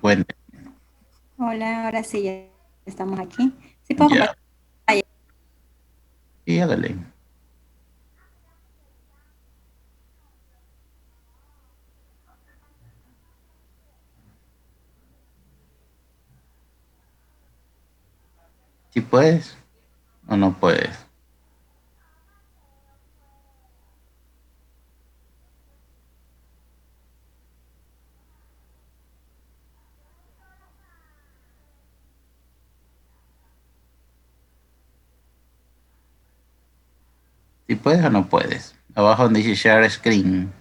Cuente. Hola, ahora sí, ya estamos aquí. Sí puedo Ya. compartir pantalla. Y hágale. Si puedes o no puedes. Si puedes o no puedes. Abajo donde dice Share Screen.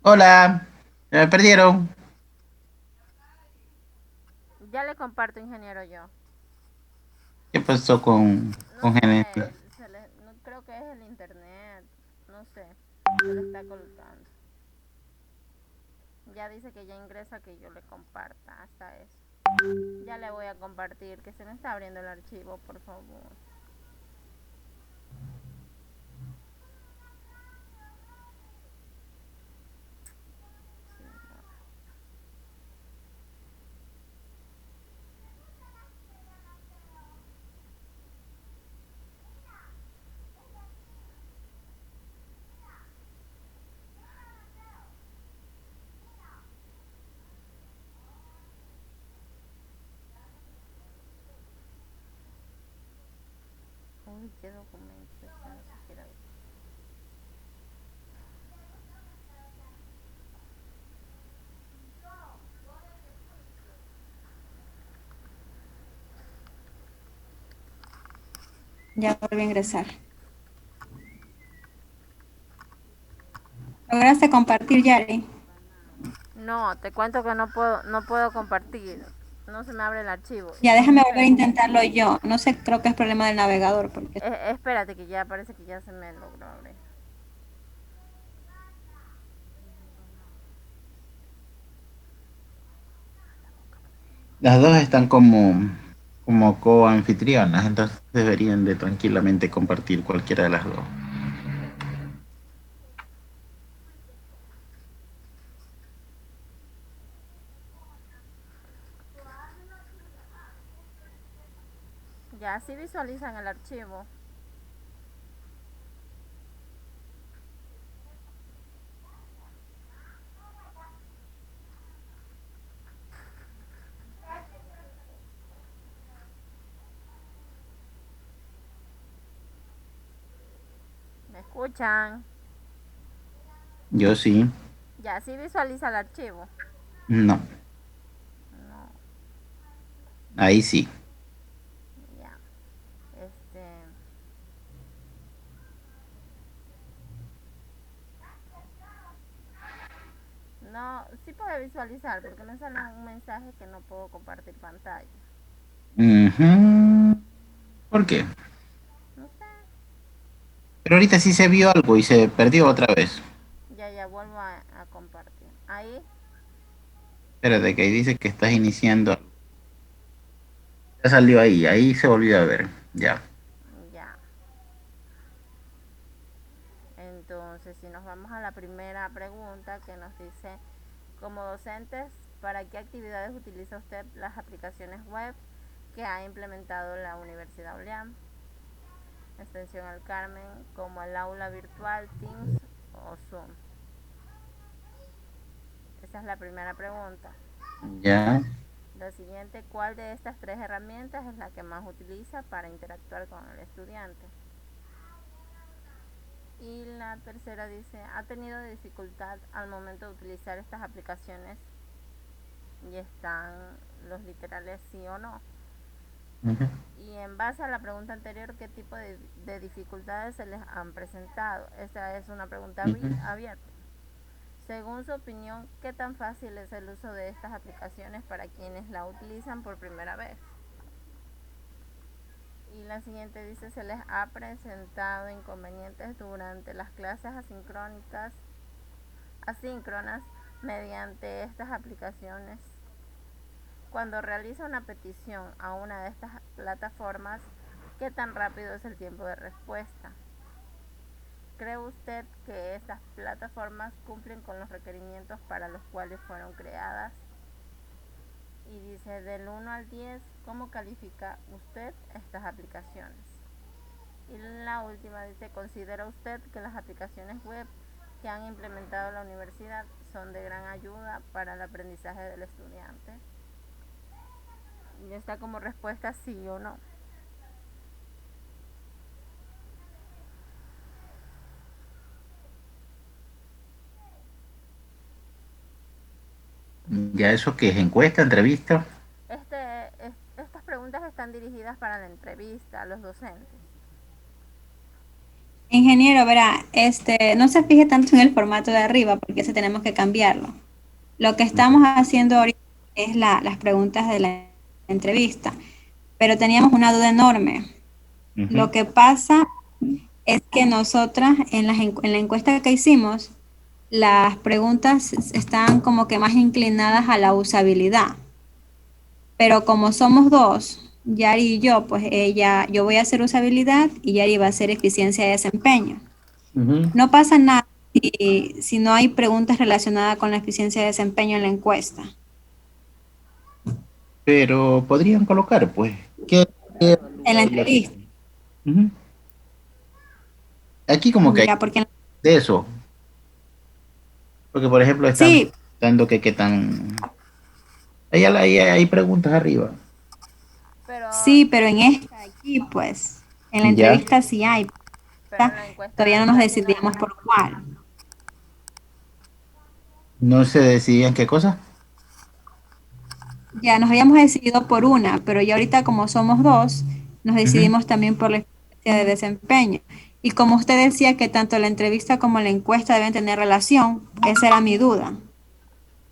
Hola. Se me perdieron. Ya le comparto, ingeniero, yo. ¿Qué pasó No con sé, Genesis? no, creo que es el internet, no sé, se le está colgando. Ya dice que ya ingresa que yo le comparta, hasta eso. Ya le voy a compartir, que se me está abriendo el archivo, por favor. Sí, no. Uy, qué documento, esto no siquiera. Ya volví a ingresar. ¿Lograste compartir, Yari? No, te cuento que no puedo compartir. No se me abre el archivo. Ya No déjame volver a sé. intentarlo yo. No sé, creo que es problema del navegador, porque Espérate que ya parece que ya se me logró abrir. Las dos están como coanfitrionas, entonces deberían de tranquilamente compartir cualquiera de las dos. Ya así visualizan el archivo. ¿Me escuchan? Yo sí. Ya así visualiza el archivo. No. No, Ahí sí. ya. Este. No, sí puede visualizar porque me sale un mensaje que no puedo compartir pantalla. Ujú. ¿Por qué? No sé. Pero ahorita sí se vio algo y se perdió otra vez. Ya vuelvo a compartir. Ahí. Espérate, que ahí dice que estás iniciando. Ya salió ahí se volvió a ver. Ya. Ya. Entonces, si nos vamos a la primera pregunta que nos dice, como docentes, ¿para qué actividades utiliza usted las aplicaciones web que ha implementado la Universidad Oleam? Extensión al Carmen, como el aula virtual, Teams o Zoom. Esa es la primera pregunta. Ya. La siguiente, ¿cuál de estas tres herramientas es la que más utiliza para interactuar con el estudiante? Y la tercera dice, ¿ha tenido dificultad al momento de utilizar estas aplicaciones? Y están los literales sí o no. Ujú. Y en base a la pregunta anterior, ¿qué tipo de dificultades se les han presentado? Esta es una pregunta Ujú. abierta. Según su opinión, ¿qué tan fácil es el uso de estas aplicaciones para quienes la utilizan por primera vez? Y la siguiente dice, ¿se les ha presentado inconvenientes durante las clases asíncronas mediante estas aplicaciones? Cuando realiza una petición a una de estas plataformas, ¿qué tan rápido es el tiempo de respuesta? ¿Cree usted que estas plataformas cumplen con los requerimientos para los cuales fueron creadas? Y dice, del 1 al 10, ¿cómo califica usted estas aplicaciones? Y la última dice, ¿considera usted que las aplicaciones web que han implementado la universidad son de gran ayuda para el aprendizaje del estudiante? Y está como respuesta sí o no. Ya eso que es encuesta, entrevista. Estas preguntas están dirigidas para la entrevista a los docentes. Ingeniero, verá, no se fije tanto en el formato de arriba porque ese tenemos que cambiarlo. Lo que estamos haciendo ahorita es las preguntas de la entrevista, pero teníamos una duda enorme. Ujú. Lo que pasa es que nosotras en la encuesta que hicimos, las preguntas están como que más inclinadas a la usabilidad. Pero como somos dos, Yari y yo, pues yo voy a hacer usabilidad y Yari va a hacer eficiencia de desempeño. Ujú. No pasa nada si no hay preguntas relacionadas con la eficiencia de desempeño en la encuesta, Pero podrían colocar, pues, ¿qué en la evalúa la entrevista. persona? Ujú. Aquí como que hay Ya, porque de eso, porque por ejemplo están sí, dando que qué tan... Ahí hay preguntas arriba. Pero, sí, pero en esta aquí, pues, en la Ya. entrevista sí hay. pero en la encuesta Todavía no nos casi no. decidíamos por cuál. No se decidían qué cosa. Ya nos habíamos decidido por una, pero ya ahorita como somos dos, nos Ujú. decidimos también por la eficiencia de desempeño. Y como usted decía que tanto la entrevista como la encuesta deben tener relación, esa era mi duda.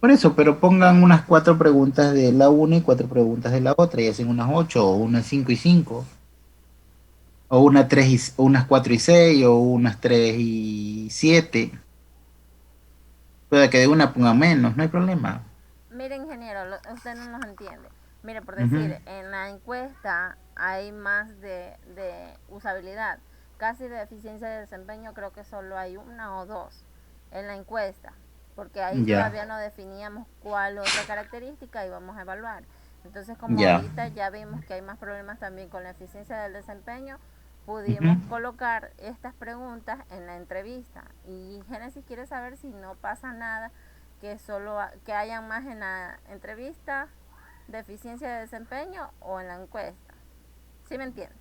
Por eso, pero pongan unas cuatro preguntas de la una y cuatro preguntas de la otra y hacen unas ocho o unas cinco y cinco. O unas cuatro y seis o unas tres y siete. Puede que de una ponga menos, no hay problema. Mire, ingeniero, usted no nos entiende. Mire, por Ujú. decir, en la encuesta hay más de usabilidad. Casi de eficiencia de desempeño creo que solo hay una o dos en la encuesta. Porque ahí Ya, todavía no definíamos cuál otra característica íbamos a evaluar. Entonces, como ya. ahorita ya vimos que hay más problemas también con la eficiencia del desempeño, Ujú. pudimos colocar estas preguntas en la entrevista. Y Génesis quiere saber si no pasa nada que solo que hayan más en la entrevista de eficiencia de desempeño o en la encuesta. ¿Sí me entiende?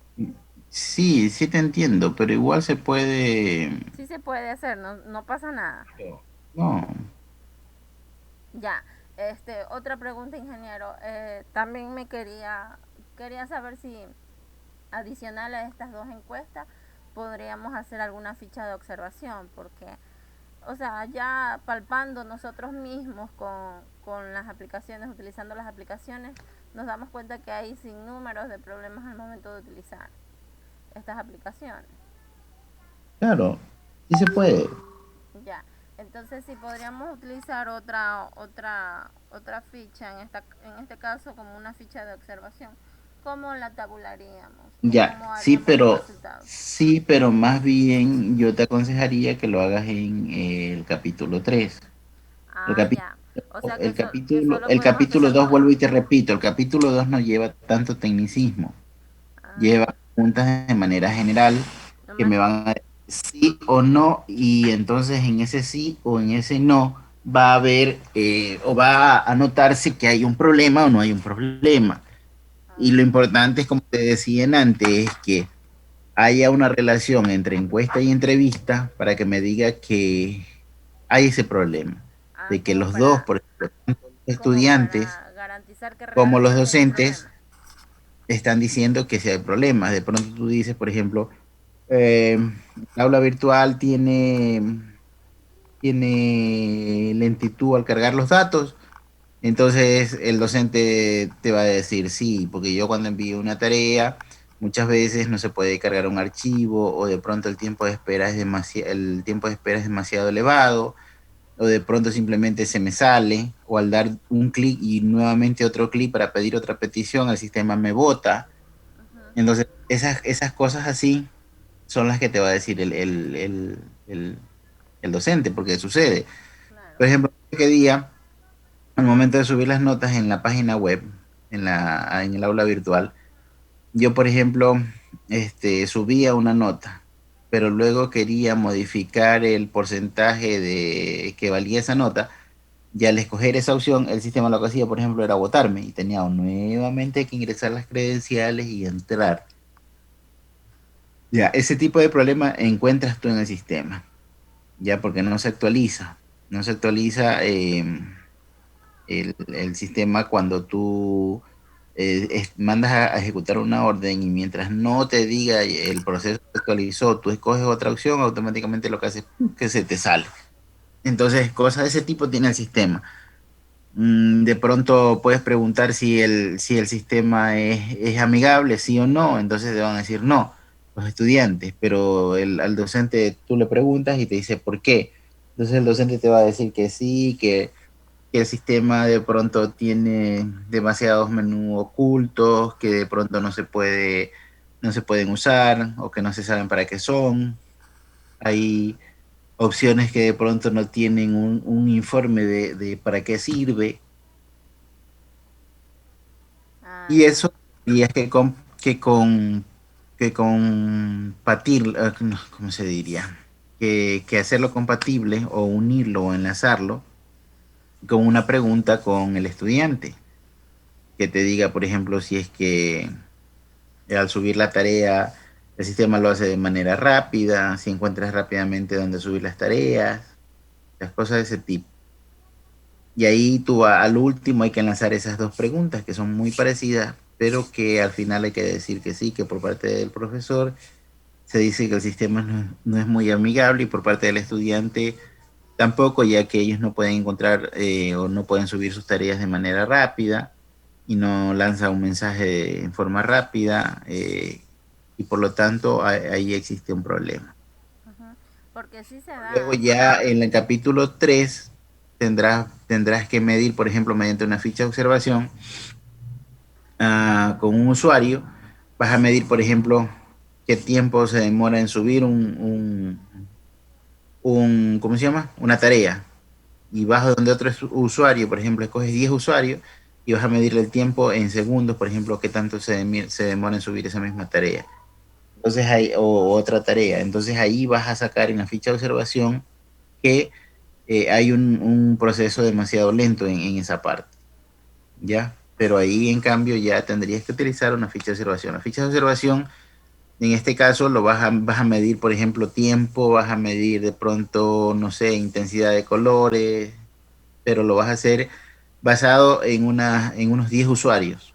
Sí, sí te entiendo, pero igual se puede. Sí se puede hacer, no, no pasa nada. No, Ya, otra pregunta, ingeniero. También quería saber si adicional a estas dos encuestas podríamos hacer alguna ficha de observación, porque o sea, ya palpando nosotros mismos con las aplicaciones, utilizando las aplicaciones, nos damos cuenta que hay sinnúmeros de problemas al momento de utilizar estas aplicaciones. claro, sí se puede. Ya. Entonces, si podríamos utilizar otra ficha, en este caso como una ficha de observación, ¿cómo la tabularíamos? ¿O Ya, cómo haríamos los resultados? sí, pero más bien yo te aconsejaría que lo hagas en el capítulo 3. El Ah, capítulo, ya. O sea que, que capítulo, solo el podemos capítulo empezar 2 con vuelvo uno. y te repito, el capítulo 2 no lleva tanto tecnicismo, Ah, lleva preguntas de manera general que nomás. me van a decir sí o no, y entonces en ese sí o en ese no va a haber o va a notarse que hay un problema o no hay un problema. Y lo Ah, importante es, como te decía antes, es que haya una relación entre encuesta y entrevista para que me diga que hay ese problema, ah, de que los dos, por ejemplo, tanto los como estudiantes para garantizar que como los realmente hay un docentes problema. están diciendo que sí hay problemas. De pronto tú dices, por ejemplo, el aula virtual tiene lentitud al cargar los datos. Entonces el docente te va a decir, sí, porque yo cuando envío una tarea, muchas veces no se puede cargar un archivo o de pronto el tiempo de espera es demasiado elevado o de pronto simplemente se me sale o al dar un clic y nuevamente otro clic para pedir otra petición, el sistema me bota. Ujú, Entonces esas cosas así son las que te va a decir el docente, porque sucede. claro. Por ejemplo, ¿qué día? Al momento de subir las notas en la página web, en el aula virtual, yo, por ejemplo, subía una nota, pero luego quería modificar el porcentaje de que valía esa nota, y al escoger esa opción, el sistema lo que hacía, por ejemplo, era votarme y tenía nuevamente que ingresar las credenciales y entrar. Ya, ese tipo de problema encuentras tú en el sistema, ya porque no se actualiza el sistema cuando tú mandas a ejecutar una orden y mientras no te diga el proceso se actualizó, tú escoges otra opción, automáticamente lo que hace es que se te sale. Entonces, cosas de ese tipo tiene el sistema. De pronto puedes preguntar si el sistema es amigable, sí o no, entonces te van a decir no, los estudiantes, pero al docente tú le preguntas y te dice por qué. Entonces el docente te va a decir que sí, que el sistema de pronto tiene demasiados menús ocultos, que de pronto no se pueden usar o que no se saben para qué son. Hay opciones que de pronto no tienen un informe de para qué sirve. Ah, Y ya. eso tendrías que compatir, no, ¿cómo se diría? Que hacerlo compatible o unirlo o enlazarlo con una pregunta con el estudiante que te diga, por ejemplo, si es que al subir la tarea el sistema lo hace de manera rápida, si encuentras rápidamente dónde subir las tareas, las cosas de ese tipo. Y ahí tú al último hay que lanzar esas dos preguntas que son muy parecidas, pero que al final hay que decir que sí, que por parte del profesor se dice que el sistema no es muy amigable y por parte del estudiante tampoco, ya que ellos no pueden encontrar o no pueden subir sus tareas de manera rápida y no lanza un mensaje en forma rápida y por lo tanto ahí existe un problema. Ujú. Porque sí se Luego da. ya en el capítulo 3 tendrás que medir, por ejemplo, mediante una ficha de observación con un usuario, vas a medir, por ejemplo, qué tiempo se demora en subir ¿cómo se llama? Una tarea. Y vas a donde otro usuario, por ejemplo, escoges 10 usuarios y vas a medirle el tiempo en segundos, por ejemplo, qué tanto se demora en subir esa misma tarea. Entonces o otra tarea. Entonces ahí vas a sacar en la ficha de observación que hay un proceso demasiado lento en esa parte, ¿ya? Pero ahí en cambio ya tendrías que utilizar una ficha de observación. La ficha de observación, en este caso, vas a medir, por ejemplo, tiempo, vas a medir de pronto, no sé, intensidad de colores, pero lo vas a hacer basado en unos 10 usuarios.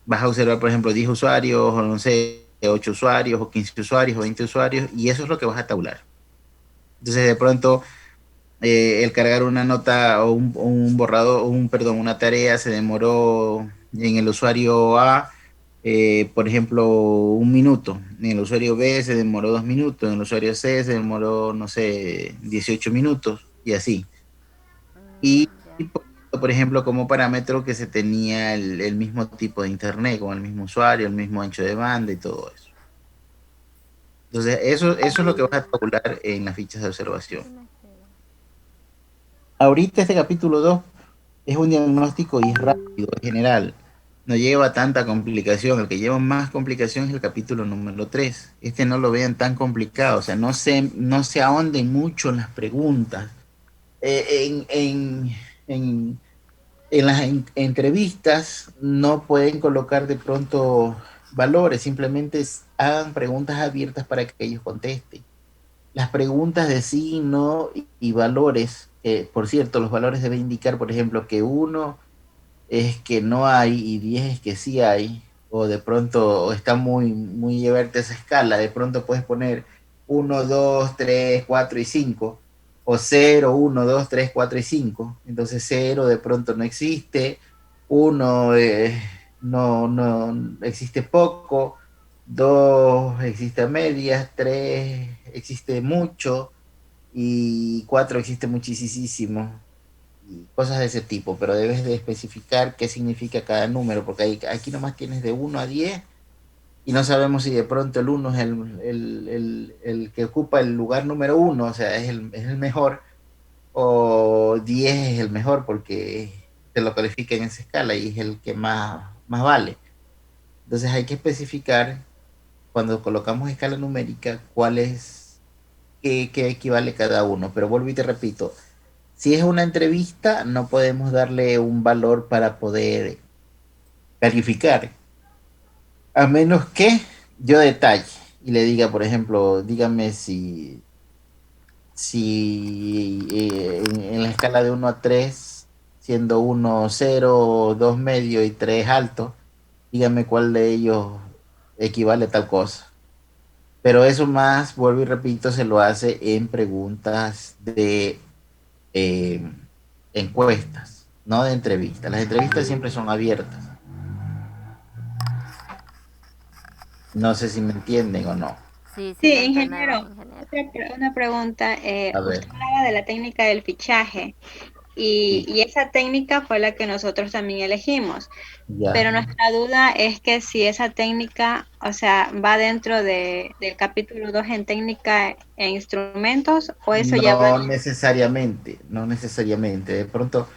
Vas a observar, por ejemplo, 10 usuarios, o no sé, 8 usuarios, o 15 usuarios, o 20 usuarios, y eso es lo que vas a tabular. Entonces, de pronto, el cargar una nota o un borrador, perdón, una tarea se demoró en el usuario A por ejemplo, un minuto. En el usuario B se demoró 2 minutos, en el usuario C se demoró, no sé, 18 minutos y así. Ya. Y poniendo, por ejemplo, como parámetro que se tenía el mismo tipo de internet, con el mismo usuario, el mismo ancho de banda y todo eso. Entonces, eso es lo que vas a tabular en las fichas de observación. Ahorita este capítulo 2 es un diagnóstico y es rápido, es general. No lleva tanta complicación. El que lleva más complicación es el capítulo número 3. Este no lo vean tan complicado, o sea, no se ahonden mucho en las preguntas. En, en las entrevistas no pueden colocar de pronto valores, simplemente hagan preguntas abiertas para que ellos contesten. Las preguntas de sí, no y valores, por cierto, los valores deben indicar, por ejemplo, que uno es que no hay y 10 es que sí hay, o de pronto está muy llevarte esa escala, de pronto puedes poner 1, 2, 3, 4 y 5 o 0, 1, 2, 3, 4 y 5. Entonces 0 de pronto no existe, 1 no existe poco, 2 existe a medias, 3 existe mucho y 4 existe muchísimo y cosas de ese tipo, pero debes de especificar qué significa cada número, porque aquí nomás tienes de 1 a 10 y no sabemos si de pronto el 1 es el que ocupa el lugar número 1, o sea, es el mejor, o 10 es el mejor porque se lo califica en esa escala y es el que más vale. Entonces hay que especificar cuando colocamos escala numérica cuál es, qué equivale cada uno, pero vuelvo y te repito, si es una entrevista, no podemos darle un valor para poder calificar, a menos que yo detalle y le diga, por ejemplo, dígame si en la escala de 1 a 3, siendo 1 0, 2 medio y 3 alto, dígame cuál de ellos equivale a tal cosa. Pero eso más, vuelvo y repito, se lo hace en preguntas de eh, encuestas, no de entrevistas. Las entrevistas siempre son abiertas. No sé si me entienden o no. Sí, sí Sí, le entendemos, ingeniero, ingeniero. una pregunta. A ver, Usted hablaba de la técnica del fichaje y, sí, y esa técnica fue la que nosotros también elegimos. ya. Pero nuestra duda es que si esa técnica, o sea, va dentro del capítulo 2 en técnica e instrumentos o eso ya va. No necesariamente, no necesariamente. De pronto,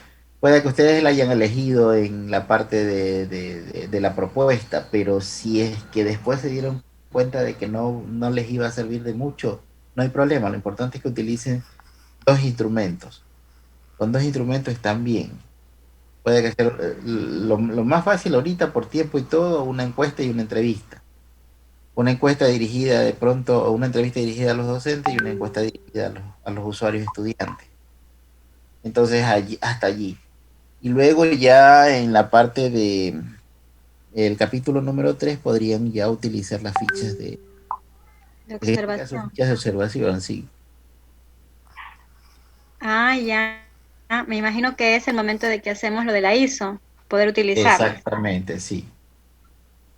puede que ustedes la hayan elegido en la parte de la propuesta, pero si es que después se dieron cuenta de que no les iba a servir de mucho, no hay problema. Lo importante es que utilicen dos instrumentos. Con dos instrumentos están bien. Puede que sea lo más fácil ahorita por tiempo y todo, una encuesta y una entrevista. Una encuesta dirigida de pronto, o una entrevista dirigida a los docentes y una encuesta dirigida a los usuarios estudiantes. Entonces, hasta allí. Y luego ya en la parte de el capítulo número 3 podrían ya utilizar las fichas De en este caso, observación. fichas de observación, sí. Ah, ya. Ah, me imagino que es el momento de que hacemos lo de la ISO, poder utilizarla. Exactamente, sí.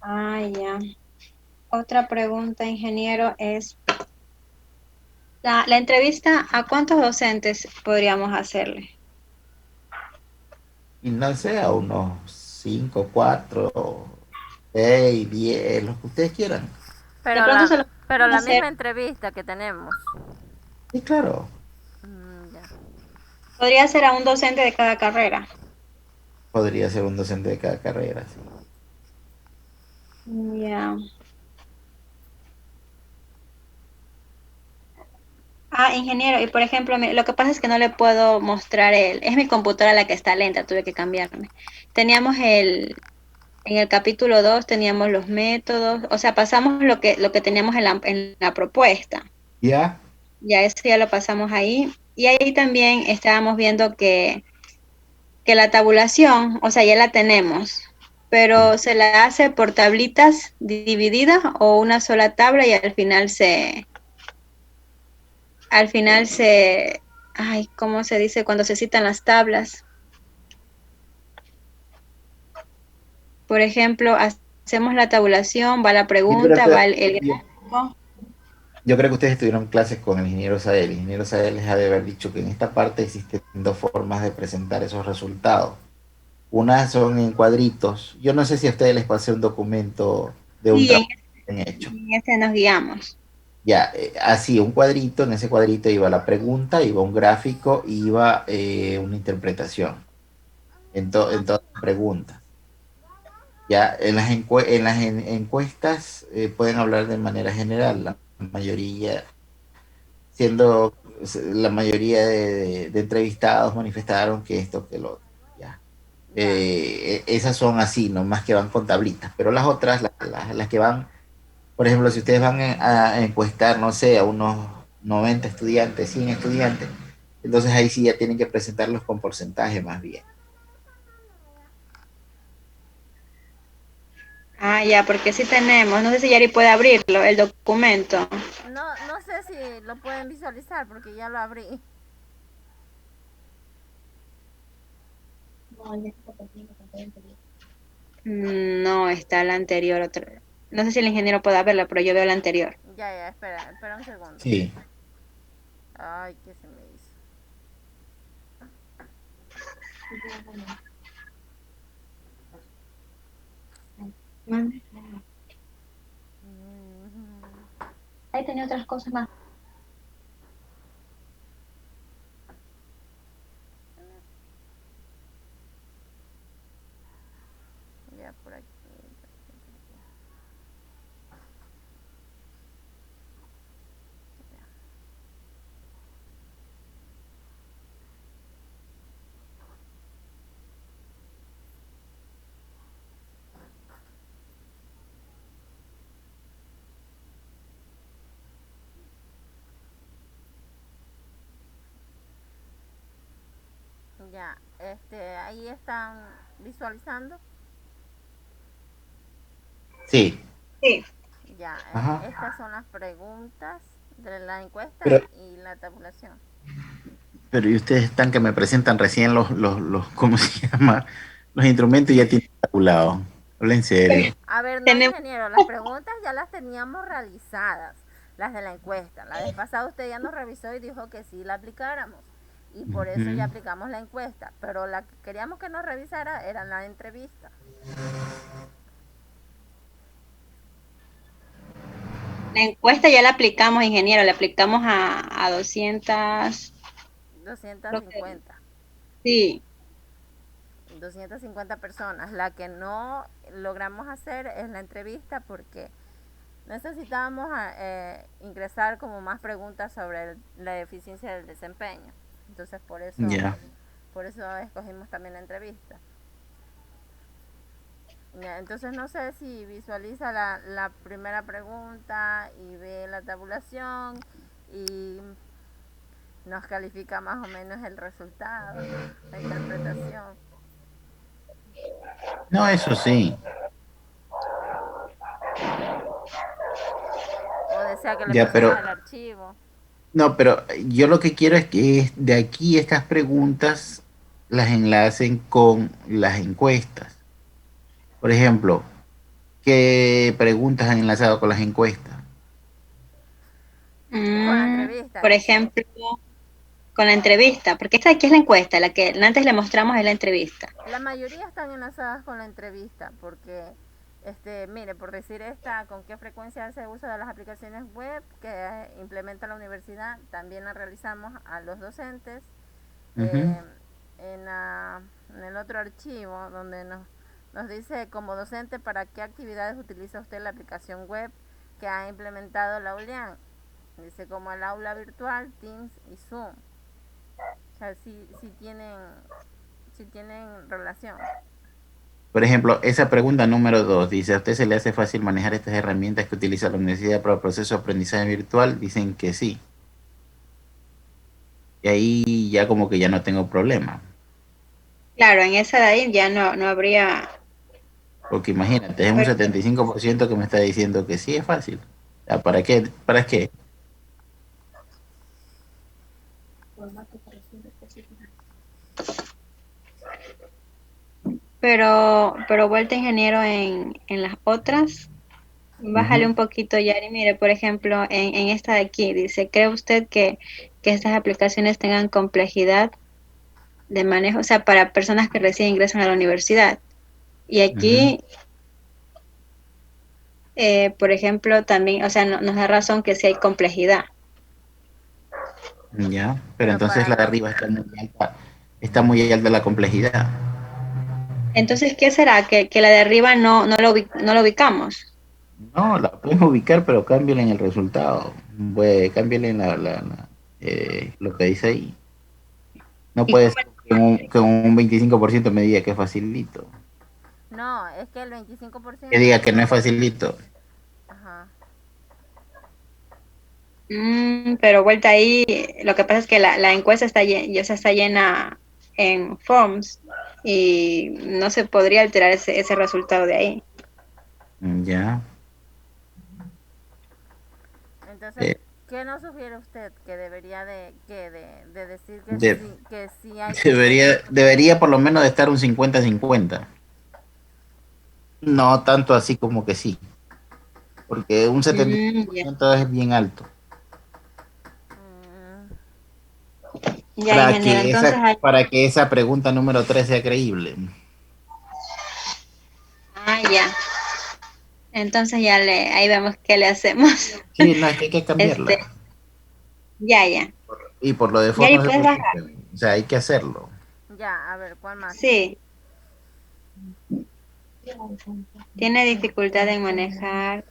Ah, ya. Otra pregunta, ingeniero, es la entrevista, ¿a cuántos docentes podríamos hacerle? Y no sé, a unos 5 4 6 10 los que ustedes quieran. De Pero pronto la, se lo pero podemos la hacer, misma entrevista que tenemos. Sí, claro. Ya. podría ser a un docente de cada carrera. Podría ser un docente de cada carrera, sí. Ya. Ah, ingeniero, y por ejemplo, lo que pasa es que no le puedo mostrar es mi computadora la que está lenta, tuve que cambiarme. Teníamos en el capítulo 2 teníamos los métodos, o sea, pasamos lo que teníamos en la propuesta. ¿Ya? Ya eso ya lo pasamos ahí. Y ahí también estábamos viendo que la tabulación, o sea, ya la tenemos, Sí. pero se la hace por tablitas divididas o una sola tabla y al final se, ay, ¿cómo se dice cuando se citan las tablas? Por ejemplo, hacemos la tabulación, va la Yo creo pregunta, que, va el yo, gráfico. yo creo que ustedes tuvieron clases con el ingeniero Sael. El ingeniero Sael les ha de haber dicho que en esta parte existen dos formas de presentar esos resultados. Una son en cuadritos. Yo no sé si a ustedes les pasé un documento de un Sí, trabajo que han hecho. en ese nos guiamos. Ya, así, un cuadrito, en ese cuadrito iba la pregunta, iba un gráfico, iba una interpretación en todas las preguntas. Ya, en las encuestas pueden hablar de manera general, la mayoría, siendo la mayoría de entrevistados manifestaron que esto, que lo otro. Ya. Ya, Esas son así, nomás que van con tablitas, pero las otras, las que van, por ejemplo, si ustedes van a encuestar, no sé, a unos 90 estudiantes, 100 estudiantes, entonces ahí sí ya tienen que presentarlos con porcentaje más bien. Ah, ya, porque sí tenemos. No sé si Yari puede abrirlo, el documento. no, no sé si lo pueden visualizar porque ya lo abrí. No, está la anterior. No sé si el ingeniero puede verla, pero yo veo la anterior. Ya, ya, espera, espera un segundo. Sí. Ay, ¿qué se me hizo? Ujú. Ahí tenía otras cosas más. Ya por aquí. Ya, ahí están visualizando. Sí. Sí. Ya, Ajá. estas son las preguntas de la encuesta Pero, y la tabulación. pero y ustedes están que me presentan recién ¿cómo se llama? Los instrumentos y ya tienen calculado. Habla en serio. A ver, no, Tenemos, ingeniero, las preguntas ya las teníamos realizadas, las de la encuesta. La vez pasada usted ya nos revisó y dijo que sí la aplicáramos. Y por eso ya Ujú. aplicamos la encuesta. Pero la que queríamos que nos revisara era la entrevista. la encuesta ya la aplicamos, ingeniero, la aplicamos a 200, doscientos creo que cincuenta sí. 250 personas. La que no logramos hacer es la entrevista porque necesitábamos ingresar como más preguntas sobre la eficiencia del desempeño. Entonces Ya. por eso escogimos también la entrevista. Entonces no sé si visualiza la primera pregunta y ve la tabulación y nos califica más o menos el resultado, la interpretación. No, eso sí. O desea que le Ya, pasemos pero el archivo. no, pero yo lo que quiero es que de aquí estas preguntas las enlacen con las encuestas. Por ejemplo, ¿qué preguntas han enlazado con las encuestas? Con la Mm, entrevista, por dice. ejemplo, con la entrevista, porque esta aquí es la encuesta, la que antes le mostramos es la entrevista. La mayoría están enlazadas con la entrevista porque, mire, por decir con qué frecuencia hace uso de las aplicaciones web que implementa la universidad, también la realizamos a los docentes. Ujú. eh, en el otro archivo donde nos dice como docente para qué actividades utiliza usted la aplicación web que ha implementado la ULIAN. Dice como el aula virtual, Teams y Zoom. O sea, si tienen relación. Por ejemplo, esa pregunta número 2 dice, ¿a usted se le hace fácil manejar estas herramientas que utiliza la universidad para el proceso de aprendizaje virtual? Dicen que sí. Y ahí ya como que ya no tengo problema. Claro, en esa de ahí ya no habría. Porque imagínate, es un 75% que me está diciendo que sí es fácil. ¿Para qué? ¿Para qué? Pero vuelta ingeniero en las otras, bájale Ujú. un poquito, Yari. Mire, por ejemplo, en esta de aquí dice, ¿cree usted que estas aplicaciones tengan complejidad de manejo? O sea, para personas que recién ingresan a la universidad. Y Ujú. aquí, por ejemplo, también, o sea, nos da razón que sí hay complejidad. Ya, pero Pero entonces para la de los, arriba está muy alta la complejidad. Entonces, ¿qué será? Que la de arriba no lo ubicamos. No, la pueden ubicar, pero cámbiale en el resultado. Pues, cámbiale en lo que dice ahí. No ¿Y puede cómo? ser que un 25% me diga que es facilito. no, es que el Que 25% diga que no tiene es que, facilito. ajá, Pero vuelta ahí, lo que pasa es que la encuesta ya se está llena en forms y no se podría alterar ese resultado de ahí. Ya. entonces, Eh, ¿qué nos sugiere usted que debería de decir de- que sí hay debería, complejidad? debería por lo menos de estar un 50-50. No tanto así como que sí, porque un setenta y cinco por Ya, ciento es bien alto. Mm, ya, ingeniero. Entonces, Para que esa pregunta número 3 sea creíble. ya. Entonces ahí vemos qué le hacemos. Sí, no, es que hay que Este, cambiarla. ya. Y por lo de Ya, y forma no se puedes bajar. preocupen. O sea, hay que hacerlo. ya, a ver, ¿cuál más? Sí, tiene dificultad en manejar.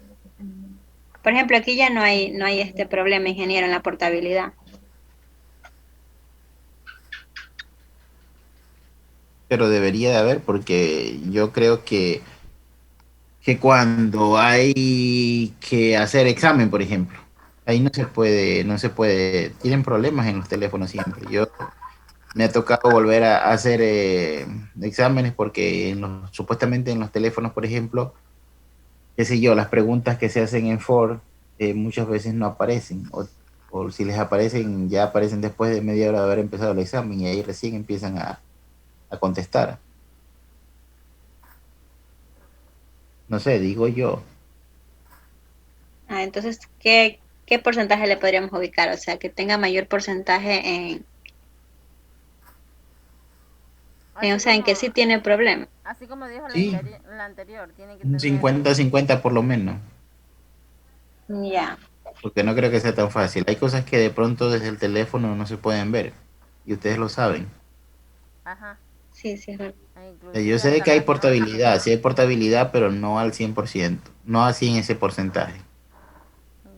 Por ejemplo, aquí ya no hay este problema, ingeniero, en la portabilidad. Pero debería de haber, porque yo creo que cuando hay que hacer examen, por ejemplo, ahí no se puede, tienen problemas en los teléfonos siempre. Yo me ha tocado volver a hacer exámenes porque supuestamente en los teléfonos, por ejemplo, qué sé yo, las preguntas que se hacen en Ford muchas veces no aparecen, o si les aparecen, ya aparecen después de media hora de haber empezado el examen y ahí recién empiezan a contestar. No sé, digo yo. Entonces, ¿qué porcentaje le podríamos ubicar? O sea, que tenga mayor porcentaje o Así sea, en como, que sí tiene problema. así como dijo Sí, la anterior, tiene que un tener, 50-50 por lo menos, Ya, porque no creo que sea tan fácil. Hay cosas que de pronto desde el teléfono no se pueden ver y ustedes lo saben. ajá, sí, sí, es verdad. Yo inclusive sé hasta que hay las notas. portabilidad, sí hay portabilidad, pero no al 100%, no así en ese porcentaje.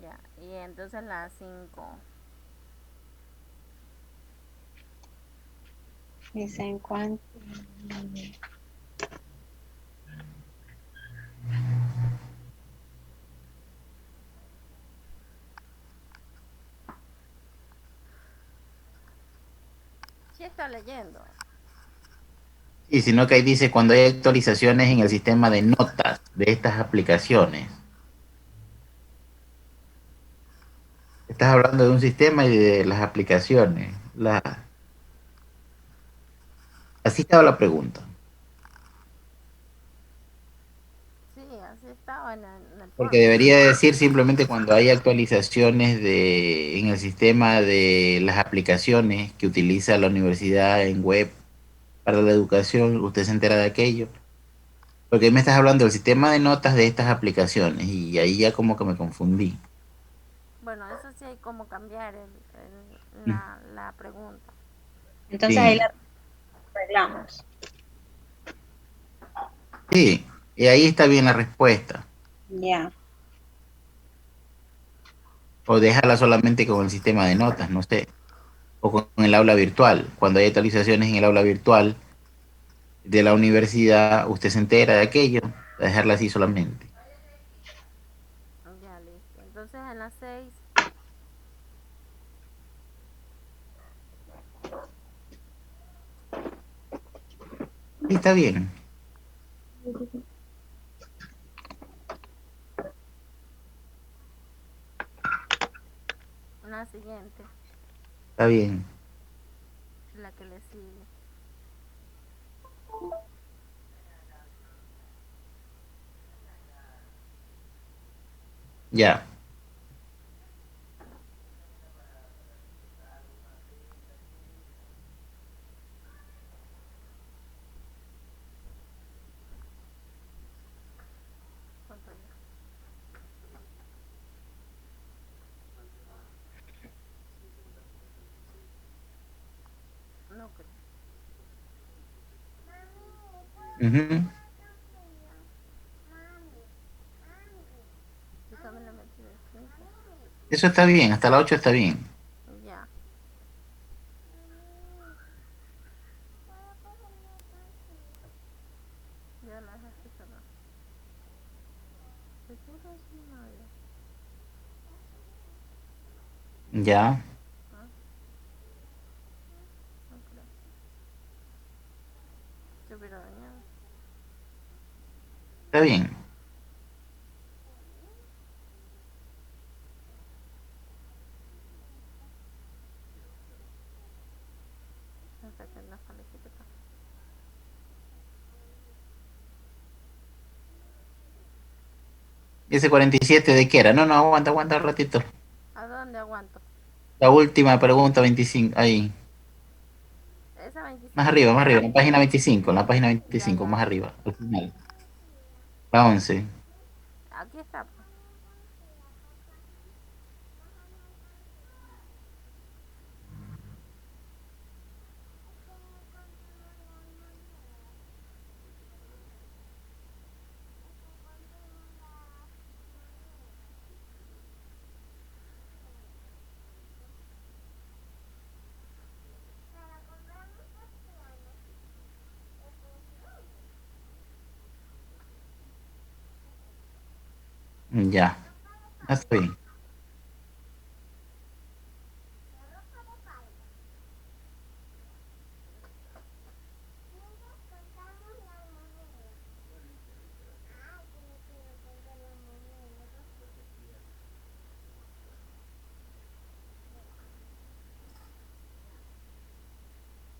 Ya, y entonces las 5. Dicen cuánto. Sí está leyendo. Y sino que ahí dice cuando hay actualizaciones en el sistema de notas de estas aplicaciones. Estás hablando de un sistema y de las aplicaciones. Así estaba la pregunta. Sí, así estaba en el Porque form. debería decir simplemente cuando hay actualizaciones en el sistema de las aplicaciones que utiliza la universidad en web para la educación, usted se entera de aquello. Porque ahí me estás hablando del sistema de notas de estas aplicaciones y ahí ya como que me confundí. Bueno, eso sí hay como cambiar Mm. la pregunta. Entonces ahí Sí, la arreglamos. sí, y ahí está bien la respuesta. Ya. O déjala solamente con el sistema de notas, no sé. O con el aula virtual. Cuando hay actualizaciones en el aula virtual de la universidad, usted se entera de aquello, dejarla así solamente. Ya, listo. Entonces en las 6, Sí, está bien, la siguiente, está bien. la que le sigue. Ya. ¿Cuánto ya? No creo. Ujú. Yo también le metí de 15. Eso está bien, hasta la 8 está bien. Ya. Ya la dejaste cerrar. ¿Seguro es mi novio? Ya, ¿Ah? No creo. Se hubiera dañado. está bien. Hasta que no califique todo. ¿Ese 47 de qué era? No, no, aguanta, aguanta un ratito. ¿A dónde aguanto? La última pregunta, 25, ahí. Esa 25. Más arriba, en la página 25, en la página Ya, 25, más ya. arriba, al final. La 11. Aquí está, pues. Ya, está bien.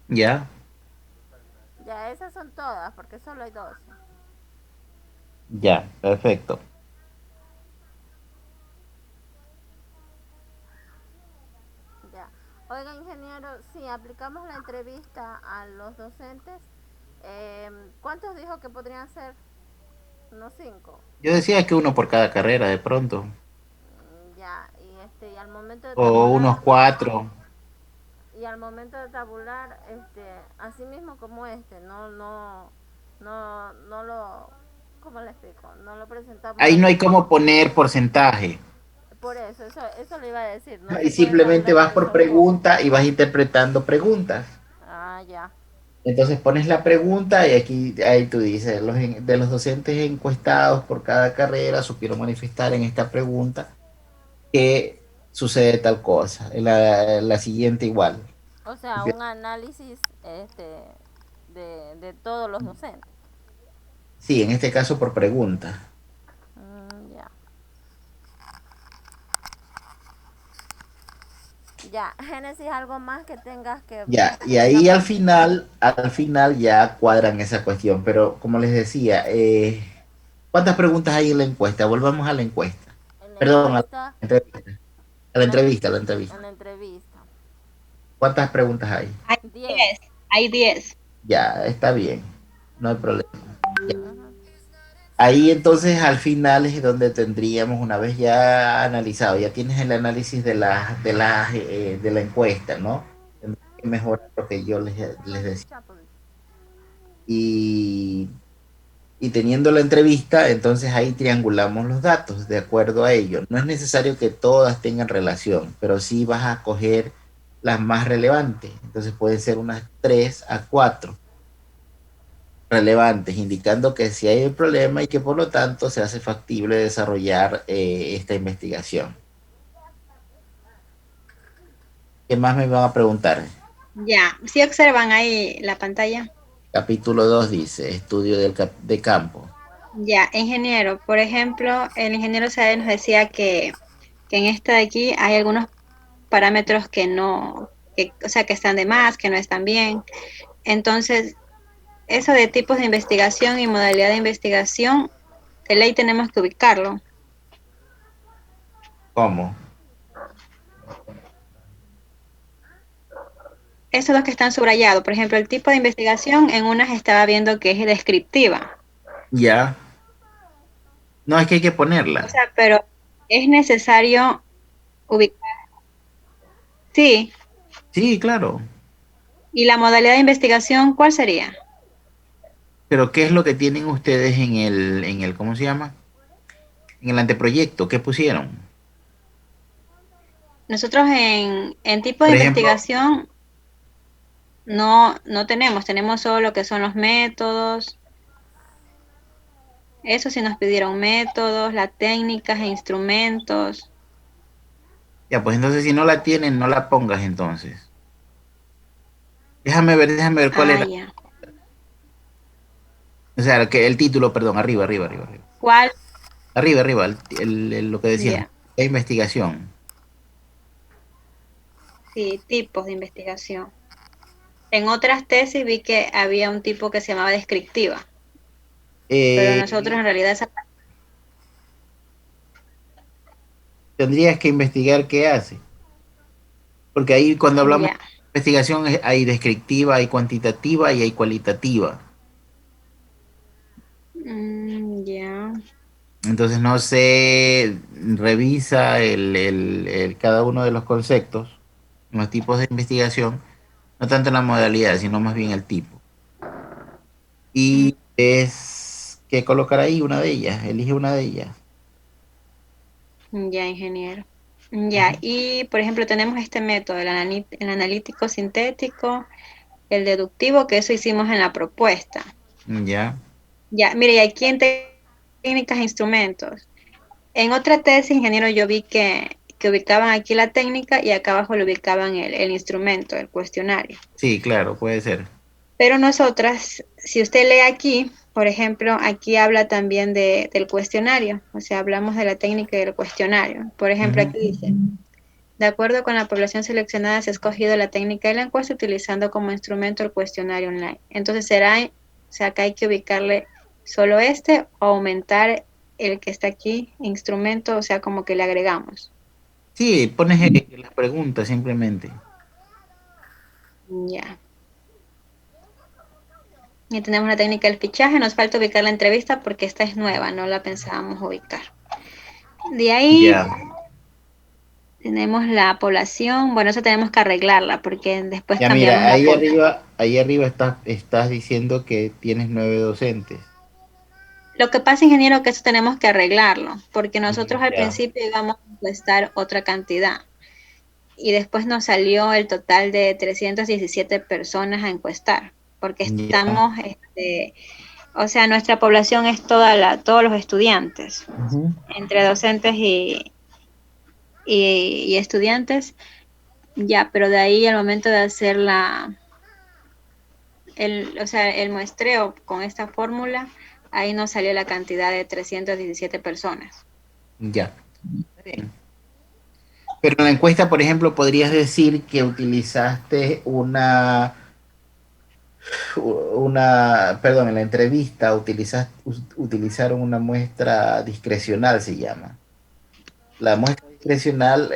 Ya, Ya, esas son todas, porque solo hay 12. ya, perfecto. Ya. Oiga, ingeniero, si aplicamos la entrevista a los docentes, ¿cuántos dijo que podrían ser? Unos 5. Yo decía que uno por cada carrera de pronto, Ya, y al momento de o tabular, unos 4. así mismo como no lo, ¿cómo le explico? No lo presentamos Ahí no hay así. como poner porcentaje. Por eso le iba a decir, no Y se puede simplemente tabular vas porque por son pocos. pregunta y vas interpretando preguntas. Ah, ya. Entonces pones la pregunta y aquí ahí tú dices, de los docentes encuestados por cada carrera supieron manifestar en esta pregunta que sucede tal cosa. En la siguiente igual. O sea, un análisis de todos los docentes. Sí, en este caso por pregunta. Ya. Ya, Génesis, algo más que tengas Ya, y que ahí digamos. al final ya cuadran esa cuestión. Pero como les decía, ¿cuántas preguntas hay en la encuesta? Volvamos a la encuesta. En la Perdón, a la encuesta, entrevista. A la en la, entrevista, a la en entrevista. la entrevista. ¿Cuántas preguntas hay? Hay 10. 10, hay 10. Ya, está bien. No hay problema. Ajá. Ahí entonces al final es donde tendríamos, una vez ya analizado, ya tienes el análisis de la encuesta, ¿no? Tendría que mejorar lo que yo les decía. Chapo. Y, y teniendo la entrevista, entonces ahí triangulamos los datos de acuerdo a ello. No es necesario que todas tengan relación, pero sí vas a coger las más relevantes. Entonces pueden ser unas 3 a 4 relevantes, indicando que si hay un problema y que por lo tanto se hace factible desarrollar esta investigación. ¿Qué más me van a preguntar? Ya, si observan ahí la pantalla. Capítulo 2 dice, estudio de campo. Ya, ingeniero, por ejemplo, el ingeniero Saez nos decía que en esta de aquí hay algunos parámetros que no, o sea, que están de más, que no están bien. Entonces, eso de tipos de investigación y modalidad de investigación, de ley tenemos que ubicarlo. ¿Cómo? Estos dos que están subrayados, por ejemplo, el tipo de investigación en unas estaba viendo que es descriptiva. Ya. No, es que hay que O ponerla. sea, pero es necesario ubicar. Sí. Sí, claro. ¿Y la modalidad de investigación cuál sería? Pero ¿qué es lo que tienen ustedes ¿cómo se llama? En el anteproyecto, ¿qué pusieron? Nosotros en tipo de Por ejemplo, investigación no tenemos solo lo que son los métodos. Eso sí nos pidieron métodos, las técnicas e instrumentos. ya, pues entonces si no la tienen, no la pongas entonces. Déjame ver cuál Ah, era. ya. O sea, el título, perdón, arriba, arriba, arriba, arriba. ¿Cuál? Arriba, arriba, lo que decías, Ya. la investigación. Sí, tipos de investigación. En otras tesis vi que había un tipo que se llamaba descriptiva, pero nosotros Eh, en realidad esa... Tendrías que investigar qué hace. Porque ahí cuando hablamos Ya. de investigación hay descriptiva, hay cuantitativa y hay cualitativa. Ya. Entonces no se revisa cada uno de los conceptos, los tipos de investigación, no tanto la modalidad, sino más bien el tipo. Mm, Y es que colocar ahí una de ellas, elige una de ellas. Ya, ingeniero. Ya, y por ejemplo tenemos este método, el analítico sintético, el deductivo, que eso hicimos en la propuesta. Ya, Ya, mire, y aquí en técnicas e instrumentos. En otra tesis, ingeniero, yo vi que ubicaban aquí la técnica y acá abajo lo ubicaban el instrumento, el cuestionario. sí, claro, puede ser. Pero nosotras, si usted lee aquí, por ejemplo, aquí habla también del cuestionario, o sea, hablamos de la técnica del cuestionario. Por ejemplo, Ujú. aquí dice, de acuerdo con la población seleccionada, se ha escogido la técnica de la encuesta utilizando como instrumento el cuestionario online. Entonces, o sea, acá hay que ubicarle solo este o aumentar el que está aquí, instrumento, o sea, como que le agregamos. Sí, pones las preguntas simplemente. Ya. Y tenemos la técnica del fichaje, nos falta ubicar la entrevista porque esta es nueva, no la pensábamos ubicar. De ahí Ya, tenemos la población, bueno, eso tenemos que arreglarla porque después ya cambiamos mira, la población. ahí arriba estás diciendo que tienes 9 docentes. Lo que pasa, ingeniero, que eso tenemos que arreglarlo, porque nosotros al Ya, principio íbamos a encuestar otra cantidad y después nos salió el total de 317 personas a encuestar, porque ya. estamos, o sea, nuestra población es todos los estudiantes, Ujú. entre docentes y estudiantes, ya, pero de ahí al momento de hacer o sea, el muestreo con esta fórmula, ahí nos salió la cantidad de 317 personas. Ya. Está bien. Pero en la encuesta, por ejemplo, podrías decir que utilizaste perdón, en la entrevista utilizaron una muestra discrecional, se llama. La muestra discrecional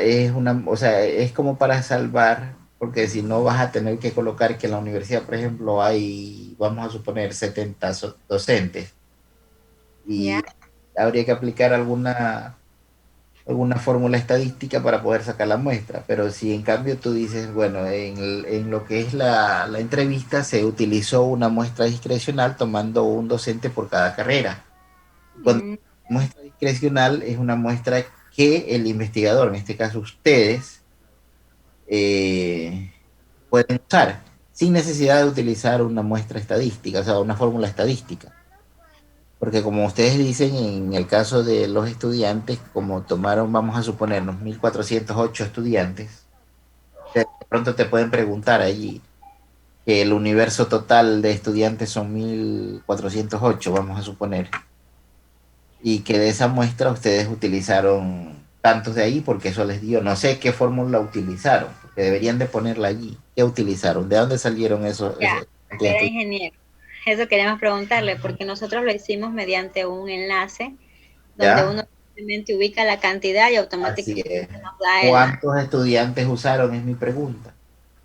o sea, es como para salvar, porque si no vas a tener que colocar que en la universidad, por ejemplo, hay, vamos a suponer, 70 docentes ¿Ya? y habría que aplicar alguna fórmula estadística para poder sacar la muestra, pero si en cambio tú dices, bueno, en lo que es la entrevista se utilizó una muestra discrecional tomando un docente por cada carrera. Cuando Mm, la muestra discrecional es una muestra que el investigador, en este caso ustedes, eh, pueden usar sin necesidad de utilizar una muestra estadística, o sea, una fórmula estadística. Porque como ustedes dicen, en el caso de los estudiantes, como tomaron, vamos a suponernos, 1.408 estudiantes, de pronto te pueden preguntar allí que el universo total de estudiantes son 1.408 vamos a suponer, y que de esa muestra ustedes utilizaron tantos de ahí porque eso les dio, no sé qué fórmula utilizaron, porque deberían de ponerla allí. ¿Qué utilizaron? ¿De dónde salieron ya, esos cantidad de era estudiantes? ingeniero. Eso queríamos preguntarle, porque nosotros lo hicimos mediante un enlace donde uno ¿Ya? Simplemente ubica la cantidad y Así automáticamente es. nos da ¿Cuántos estudiantes usaron? Es mi pregunta.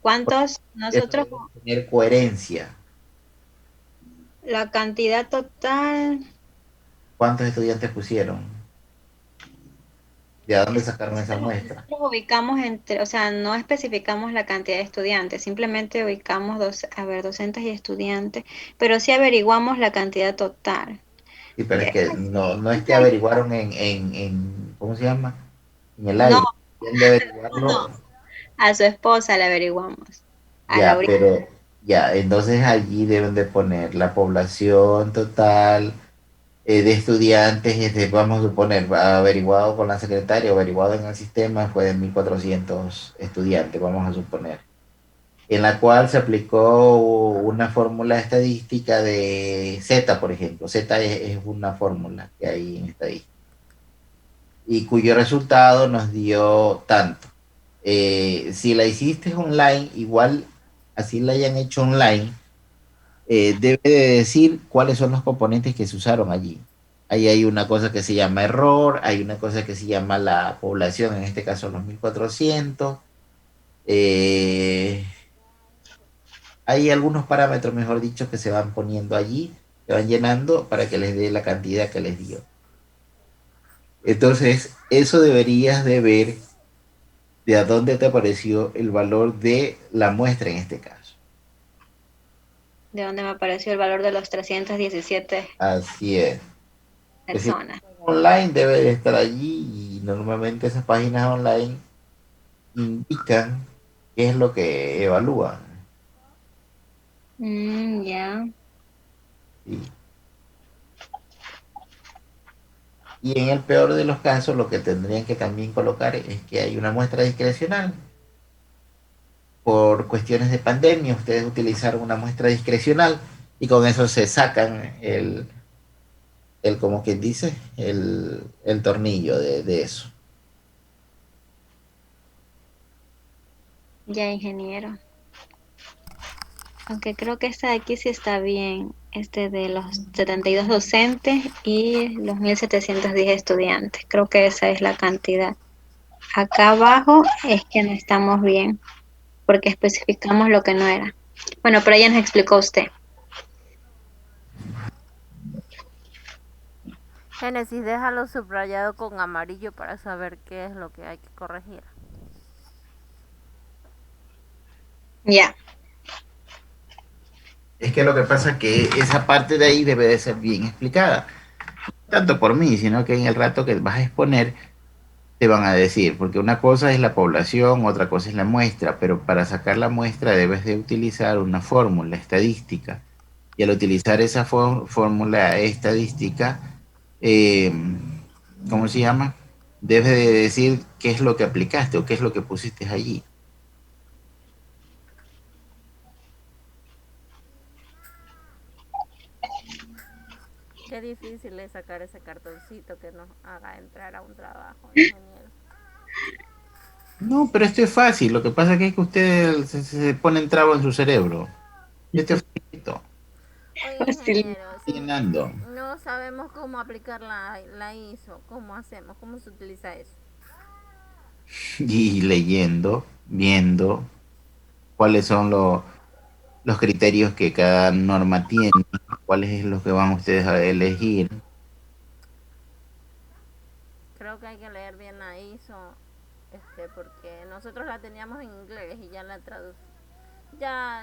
¿cuántos Eso nosotros? debe tener coherencia. La cantidad total. ¿Cuántos estudiantes pusieron? ¿De dónde sacaron esa muestra? Nosotros ubicamos entre, o sea, no especificamos la cantidad de estudiantes, simplemente ubicamos a ver, docentes y estudiantes, pero sí averiguamos la cantidad total. Sí, pero es Ya. que no es que averiguaron ¿cómo se llama? En el No, aire. Tienen de no, averiguarlo. a su esposa le averiguamos, a Ya, Laurita. pero ya, entonces allí deben de poner la población total de estudiantes, vamos a suponer, averiguado con la secretaria, averiguado en el sistema, fue de 1.400 estudiantes, vamos a suponer, en la cual se aplicó una fórmula estadística de Z, por ejemplo. Z es una fórmula que hay en estadística y cuyo resultado nos dio tanto. Si la hiciste online, igual así la hayan hecho online, debe de decir cuáles son los componentes que se usaron allí. Ahí hay una cosa que se llama error, hay una cosa que se llama la población, en este caso los 1.400. eh, Hay algunos parámetros, mejor dicho, que se van poniendo allí, se van llenando para que les dé la cantidad que les dio. Entonces, eso deberías de ver de a dónde te apareció el valor de la muestra en este caso. De donde me apareció el valor de los 317 Así es. Que si personas. online debe de estar allí y normalmente esas páginas online indican qué es lo que evalúan. Ya. ¿Sí? Y en el peor de los casos, lo que tendrían que también colocar es que hay una muestra discrecional. Por cuestiones de pandemia, ustedes utilizaron una muestra discrecional y con eso se sacan como quien dice, el tornillo de eso. Ya, ingeniero. Aunque creo que esta de aquí sí está bien, este de los 72 docentes y los 1.710 estudiantes. Creo que esa es la cantidad. Acá abajo es que no estamos bien, porque especificamos lo que no era. Bueno, pero ya nos explicó usted. Génesis, déjalo subrayado con amarillo para saber qué es lo que hay que corregir. Ya, Es que lo que pasa es que esa parte de ahí debe de ser bien explicada, tanto por mí, sino que en el rato que vas a exponer te van a decir, porque una cosa es la población, otra cosa es la muestra, pero para sacar la muestra debes de utilizar una fórmula estadística. Y al utilizar esa fórmula estadística, eh, ¿cómo se llama? Debes de decir qué es lo que aplicaste o qué es lo que pusiste allí. Qué difícil es sacar ese cartoncito que nos haga entrar a un trabajo, ingeniero. No, pero esto es fácil. Lo que pasa es que usted se pone trabo en su cerebro. Yo te facilito. Oye, fácil. ingeniero, si Llenando. no sabemos cómo aplicar la ISO, ¿cómo hacemos? ¿Cómo se utiliza eso? Y leyendo, viendo cuáles son los criterios que cada norma tiene, cuáles es los que van ustedes a elegir. Creo que hay que leer bien la ISO, porque nosotros la teníamos en inglés y ya la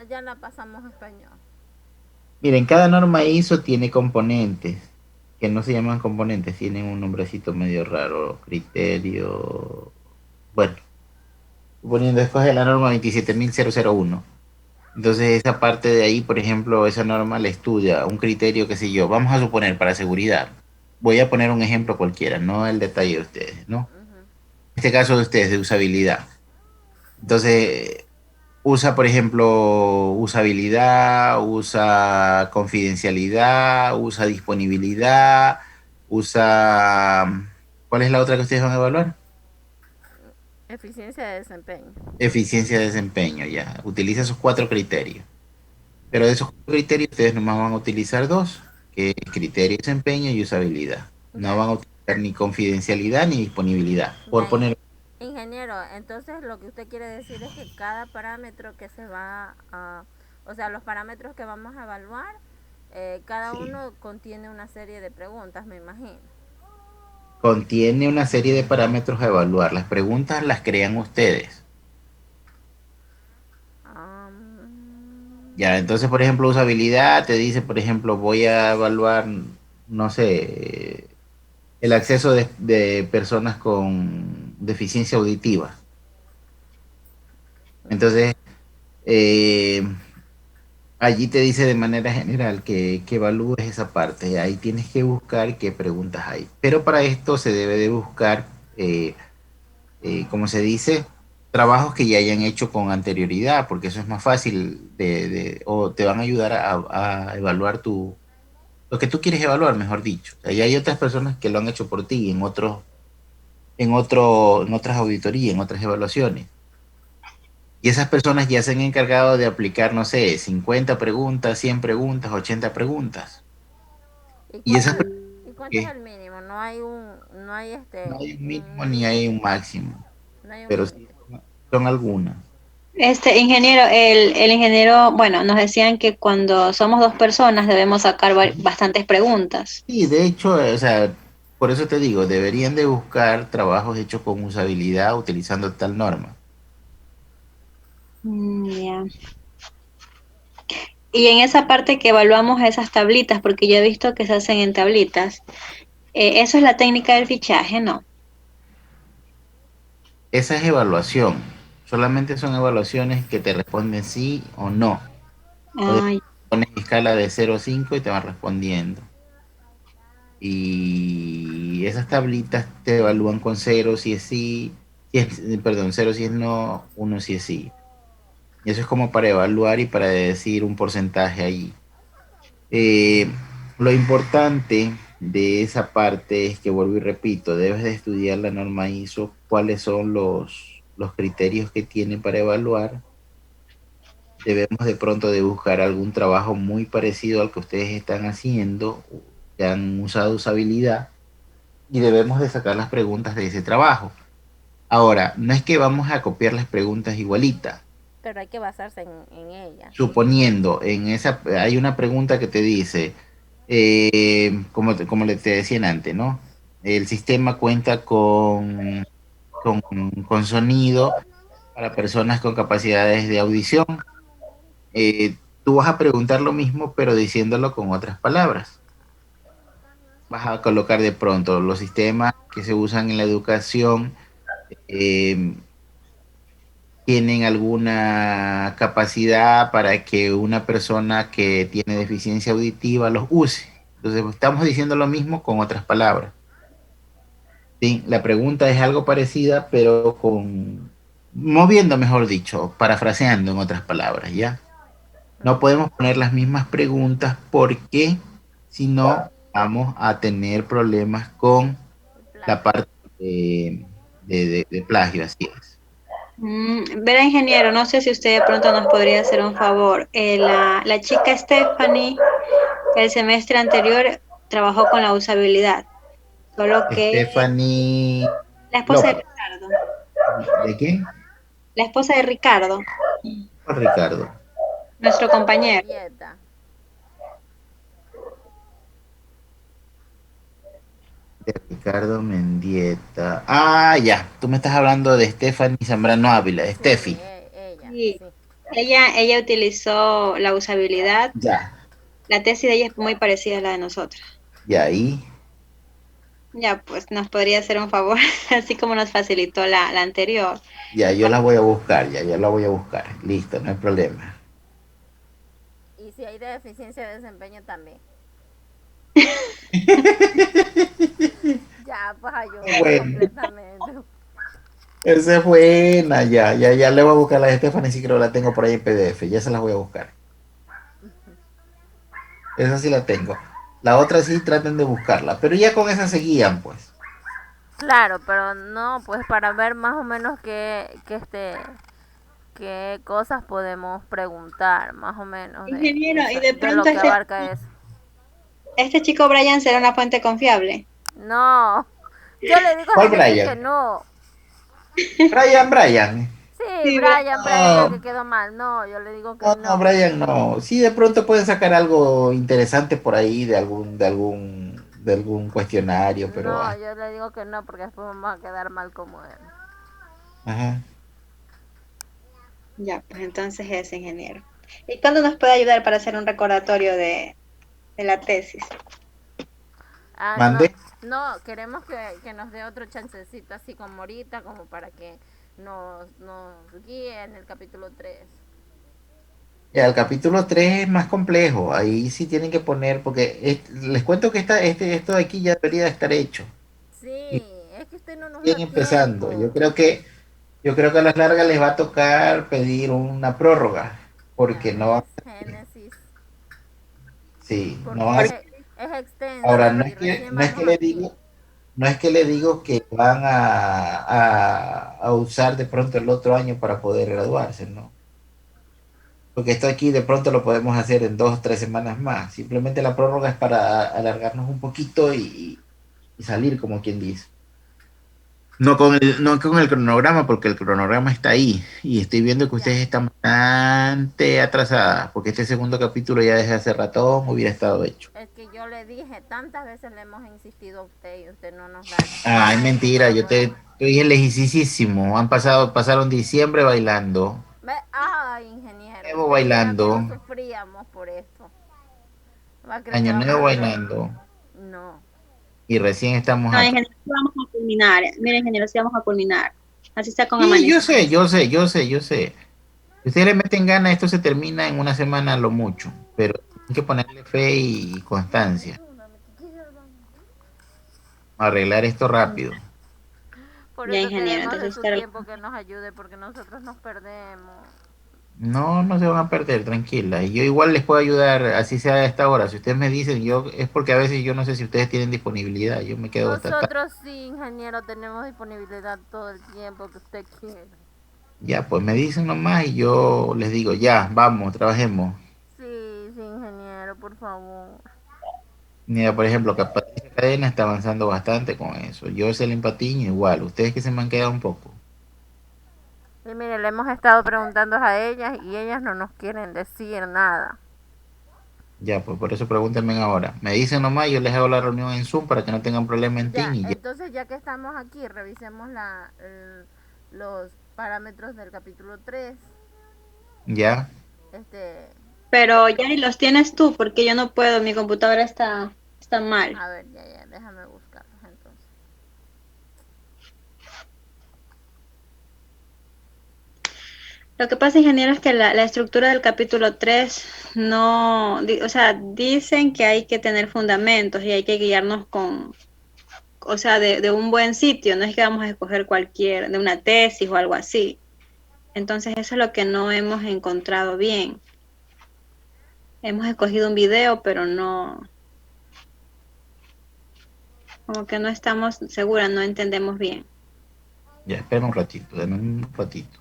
ya la pasamos a español. Miren, cada norma ISO tiene componentes, que no se llaman componentes, tienen un nombrecito medio raro, criterio. Bueno, suponiendo escoge la norma 27001. Entonces esa parte de ahí, por ejemplo, esa norma le estudia un criterio, qué sé yo, vamos a suponer para seguridad. Voy a poner un ejemplo cualquiera, no el detalle de ustedes, ¿no? Ujú. En este caso de ustedes, de usabilidad. Entonces, usa, por ejemplo, usabilidad, usa confidencialidad, usa disponibilidad, usa... ¿Cuál es la otra que ustedes van a evaluar? Eficiencia de desempeño. Eficiencia de desempeño, ya. Utiliza esos cuatro criterios. Pero de esos cuatro criterios, ustedes nomás van a utilizar dos, que es criterio de desempeño y usabilidad. No Ya, van a utilizar ni confidencialidad ni disponibilidad, por Ya, poner. ingeniero, entonces lo que usted quiere decir es que cada parámetro que se va a, o sea, los parámetros que vamos a evaluar, cada Sí. uno contiene una serie de preguntas, me imagino. Contiene una serie de parámetros a evaluar. Las preguntas las crean ustedes. Ya, entonces, por ejemplo, usabilidad te dice, por ejemplo, voy a evaluar, no sé, el acceso de personas con deficiencia auditiva. Entonces, eh, allí te dice de manera general que evalúes esa parte. Ahí tienes que buscar qué preguntas hay. Pero para esto se debe de buscar, como se dice, trabajos que ya hayan hecho con anterioridad, porque eso es más fácil o te van a ayudar a evaluar lo que tú quieres evaluar, mejor dicho. O sea, ya hay otras personas que lo han hecho por ti en otras auditorías, en otras evaluaciones. Y esas personas ya se han encargado de aplicar, no sé, 50 preguntas, 100 preguntas, 80 preguntas. ¿Y Y cuánto, esas y cuánto es que el mínimo? No hay un, no hay no hay un mínimo un ni hay un límite, máximo, no hay un pero sí límite. son algunas. Ingeniero, el ingeniero, bueno, nos decían que cuando somos dos personas debemos sacar bastantes preguntas. Sí, de hecho, o sea, por eso te digo, deberían de buscar trabajos hechos con usabilidad utilizando tal norma. Ya. Y en esa parte que evaluamos esas tablitas, porque yo he visto que se hacen en tablitas, eso es la técnica del fichaje, ¿no? Esa es evaluación. Solamente son evaluaciones que te responden sí o no. O de- Ay, pones escala de 0 a 5 y te van respondiendo. Y esas tablitas te evalúan con 0 si es sí, perdón, 0 si es no, 1 si es sí. Y eso es como para evaluar y para decir un porcentaje ahí. Eh, lo importante de esa parte es que, vuelvo y repito, debes de estudiar la norma ISO, cuáles son los criterios que tiene para evaluar. Debemos de pronto de buscar algún trabajo muy parecido al que ustedes están haciendo, que han usado usabilidad, y debemos de sacar las preguntas de ese trabajo. Ahora, no es que vamos a copiar las preguntas igualitas. Pero hay que basarse en ellas. Suponiendo, hay una pregunta que te dice, como te decía antes, ¿no? El sistema cuenta con sonido para personas con capacidades de audición. Tú vas a preguntar lo mismo, pero diciéndolo con otras palabras. Vas a colocar de pronto los sistemas que se usan en la educación, eh, tienen alguna capacidad para que una persona que tiene deficiencia auditiva los use. Entonces, estamos diciendo lo mismo con otras palabras. Sí, la pregunta es algo parecida, pero moviendo, mejor dicho, parafraseando en otras palabras, ¿ya? No podemos poner las mismas preguntas porque si no, vamos a tener problemas con la Plagio. parte de plagio, así es. Verá, ingeniero, no sé si usted de pronto nos podría hacer un favor. La chica Stephanie, el semestre anterior trabajó con la usabilidad, solo que Stephanie la esposa de López. Ricardo, ¿De quién? la esposa de Ricardo, Por Ricardo. nuestro compañero. Mendieta. De Ricardo Mendieta. Ah, ya. Tú me estás hablando de Stephanie Zambrano Ávila, de Sí, Steffi. ella, Y sí. ella utilizó la usabilidad. Ya. La tesis de ella es muy parecida a la de nosotros. Y ahí, Ya, pues nos podría hacer un favor, así como nos facilitó la anterior. ya yo la voy a buscar, ya la voy a buscar. Listo, no hay problema. Y si hay deficiencia de desempeño también. Ya, pues ayúdame Bueno, completamente. esa es buena, ya le voy a buscar a la Stephanie, sí creo que la tengo por ahí en PDF, ya se las voy a buscar. Esa sí la tengo. La otra sí traten de buscarla, pero ya con esa se guían, pues. Claro, pero no, pues para ver más o menos qué cosas podemos preguntar, más o menos Ingeniero, y de de pronto lo que abarca eso. este chico Brian será una fuente confiable. No, Yo le digo a ¿Cuál Génesis que Brian? no. Brian. Sí, Sí, Brian, el No, que quedó mal. No, yo le digo que no, no. Brian, no. Sí, de pronto pueden sacar algo interesante por ahí de algún cuestionario, pero No, yo le digo que no porque después vamos a quedar mal como él. ajá. ya, pues entonces es ingeniero. ¿Y cuándo nos puede ayudar para hacer un recordatorio de la tesis? Ah, no, Mande. no, queremos que nos dé otro chancecito así como ahorita, como para que nos guíe en el capítulo 3. Ya, el capítulo 3 es más complejo. Ahí sí tienen que poner, porque les cuento que esto de aquí ya debería de estar hecho. Sí, Y es que usted no nos da siguen empezando. tiempo. Yo creo que a las largas les va a tocar pedir una prórroga, Ya porque no van, ves, Génesis. sí, no Porque van a, es ahora extenso y recién no es que vamos le aquí. digo, no es que le digo que van a usar de pronto el otro año para poder graduarse, ¿no? Porque esto aquí de pronto lo podemos hacer en 2 o 3 semanas más. Simplemente la prórroga es para alargarnos un poquito y salir, como quien dice. No con el cronograma, porque el cronograma está ahí. Y estoy viendo que Ya. ustedes están bastante atrasadas, porque este segundo capítulo ya desde hace ratón hubiera estado hecho. Es que yo le dije, tantas veces le hemos insistido a usted y usted no nos da Ay, tiempo mentira, para poder. te dije lejísimo. Pasaron diciembre bailando, Ay, ingeniero, nuevo usted viera bailando, cómo sufríamos por esto. Va a creer que año vamos nuevo a durar. bailando, No. y recién estamos No, aquí. ingeniero, sí vamos a culminar. Mire, ingeniero, sí vamos a culminar. Así está con Sí, amanecido. yo sé. Si ustedes le meten ganas, esto se termina en una semana a lo mucho, pero hay que ponerle fe y constancia. Arreglar esto rápido. Por Ya, eso ingeniero, queremos de entonces su usted... tiempo que nos ayude porque nosotros nos perdemos. No, no se van a perder, tranquila. Y yo igual les puedo ayudar, así sea a esta hora. Si ustedes me dicen, es porque a veces yo no sé si ustedes tienen disponibilidad. Yo me quedo hasta tarde. Nosotros sí, ingeniero, tenemos disponibilidad todo el tiempo que usted quiera. Ya, pues me dicen nomás y yo les digo, ya, vamos, trabajemos. Sí, sí, ingeniero, por favor. Mira, por ejemplo, que Patricia Cadena está avanzando bastante con eso. Yo el Patiño igual. Ustedes que se me han quedado un poco. Y mire, le hemos estado preguntando a ellas y ellas no nos quieren decir nada. Ya, pues por eso pregúntenme ahora. Me dicen nomás y yo les hago la reunión en Zoom para que no tengan problema en Teams Ya, y ya. entonces ya que estamos aquí, revisemos los parámetros del capítulo 3. Ya. Este, Pero, Yari, los tienes tú, porque yo no puedo, mi computadora está mal. a ver, ya, déjame buscarlos entonces. Lo que pasa, ingeniero, es que la estructura del capítulo 3 no, o sea, dicen que hay que tener fundamentos y hay que guiarnos con, o sea, de un buen sitio, no es que vamos a escoger cualquier, de una tesis o algo así. Entonces, eso es lo que no hemos encontrado bien. Hemos escogido un video, pero no, como que no estamos seguras, no entendemos bien. Ya, espera un ratito, denme un ratito.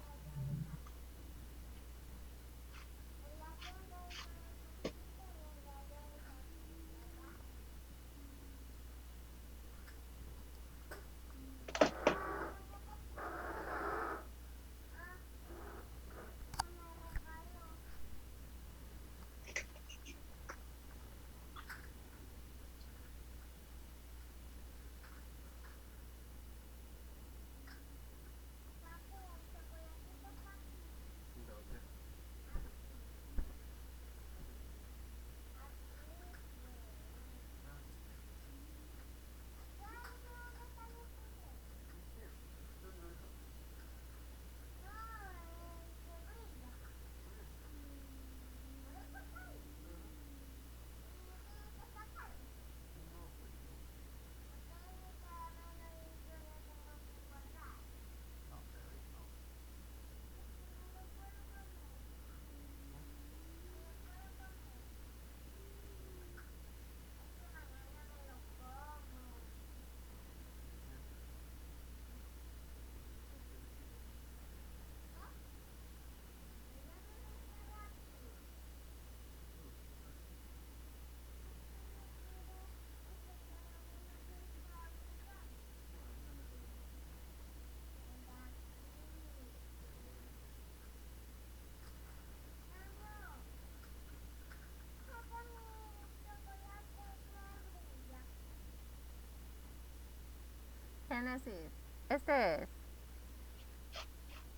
Génesis. Este es.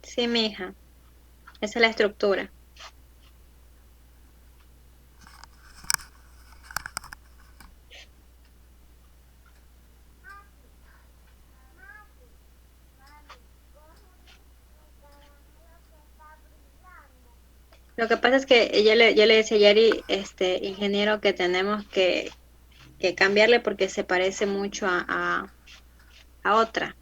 Sí, mija, esa es la estructura. Lo que pasa es que yo le decía a Yari, ingeniero, que tenemos que cambiarle porque se parece mucho a otra.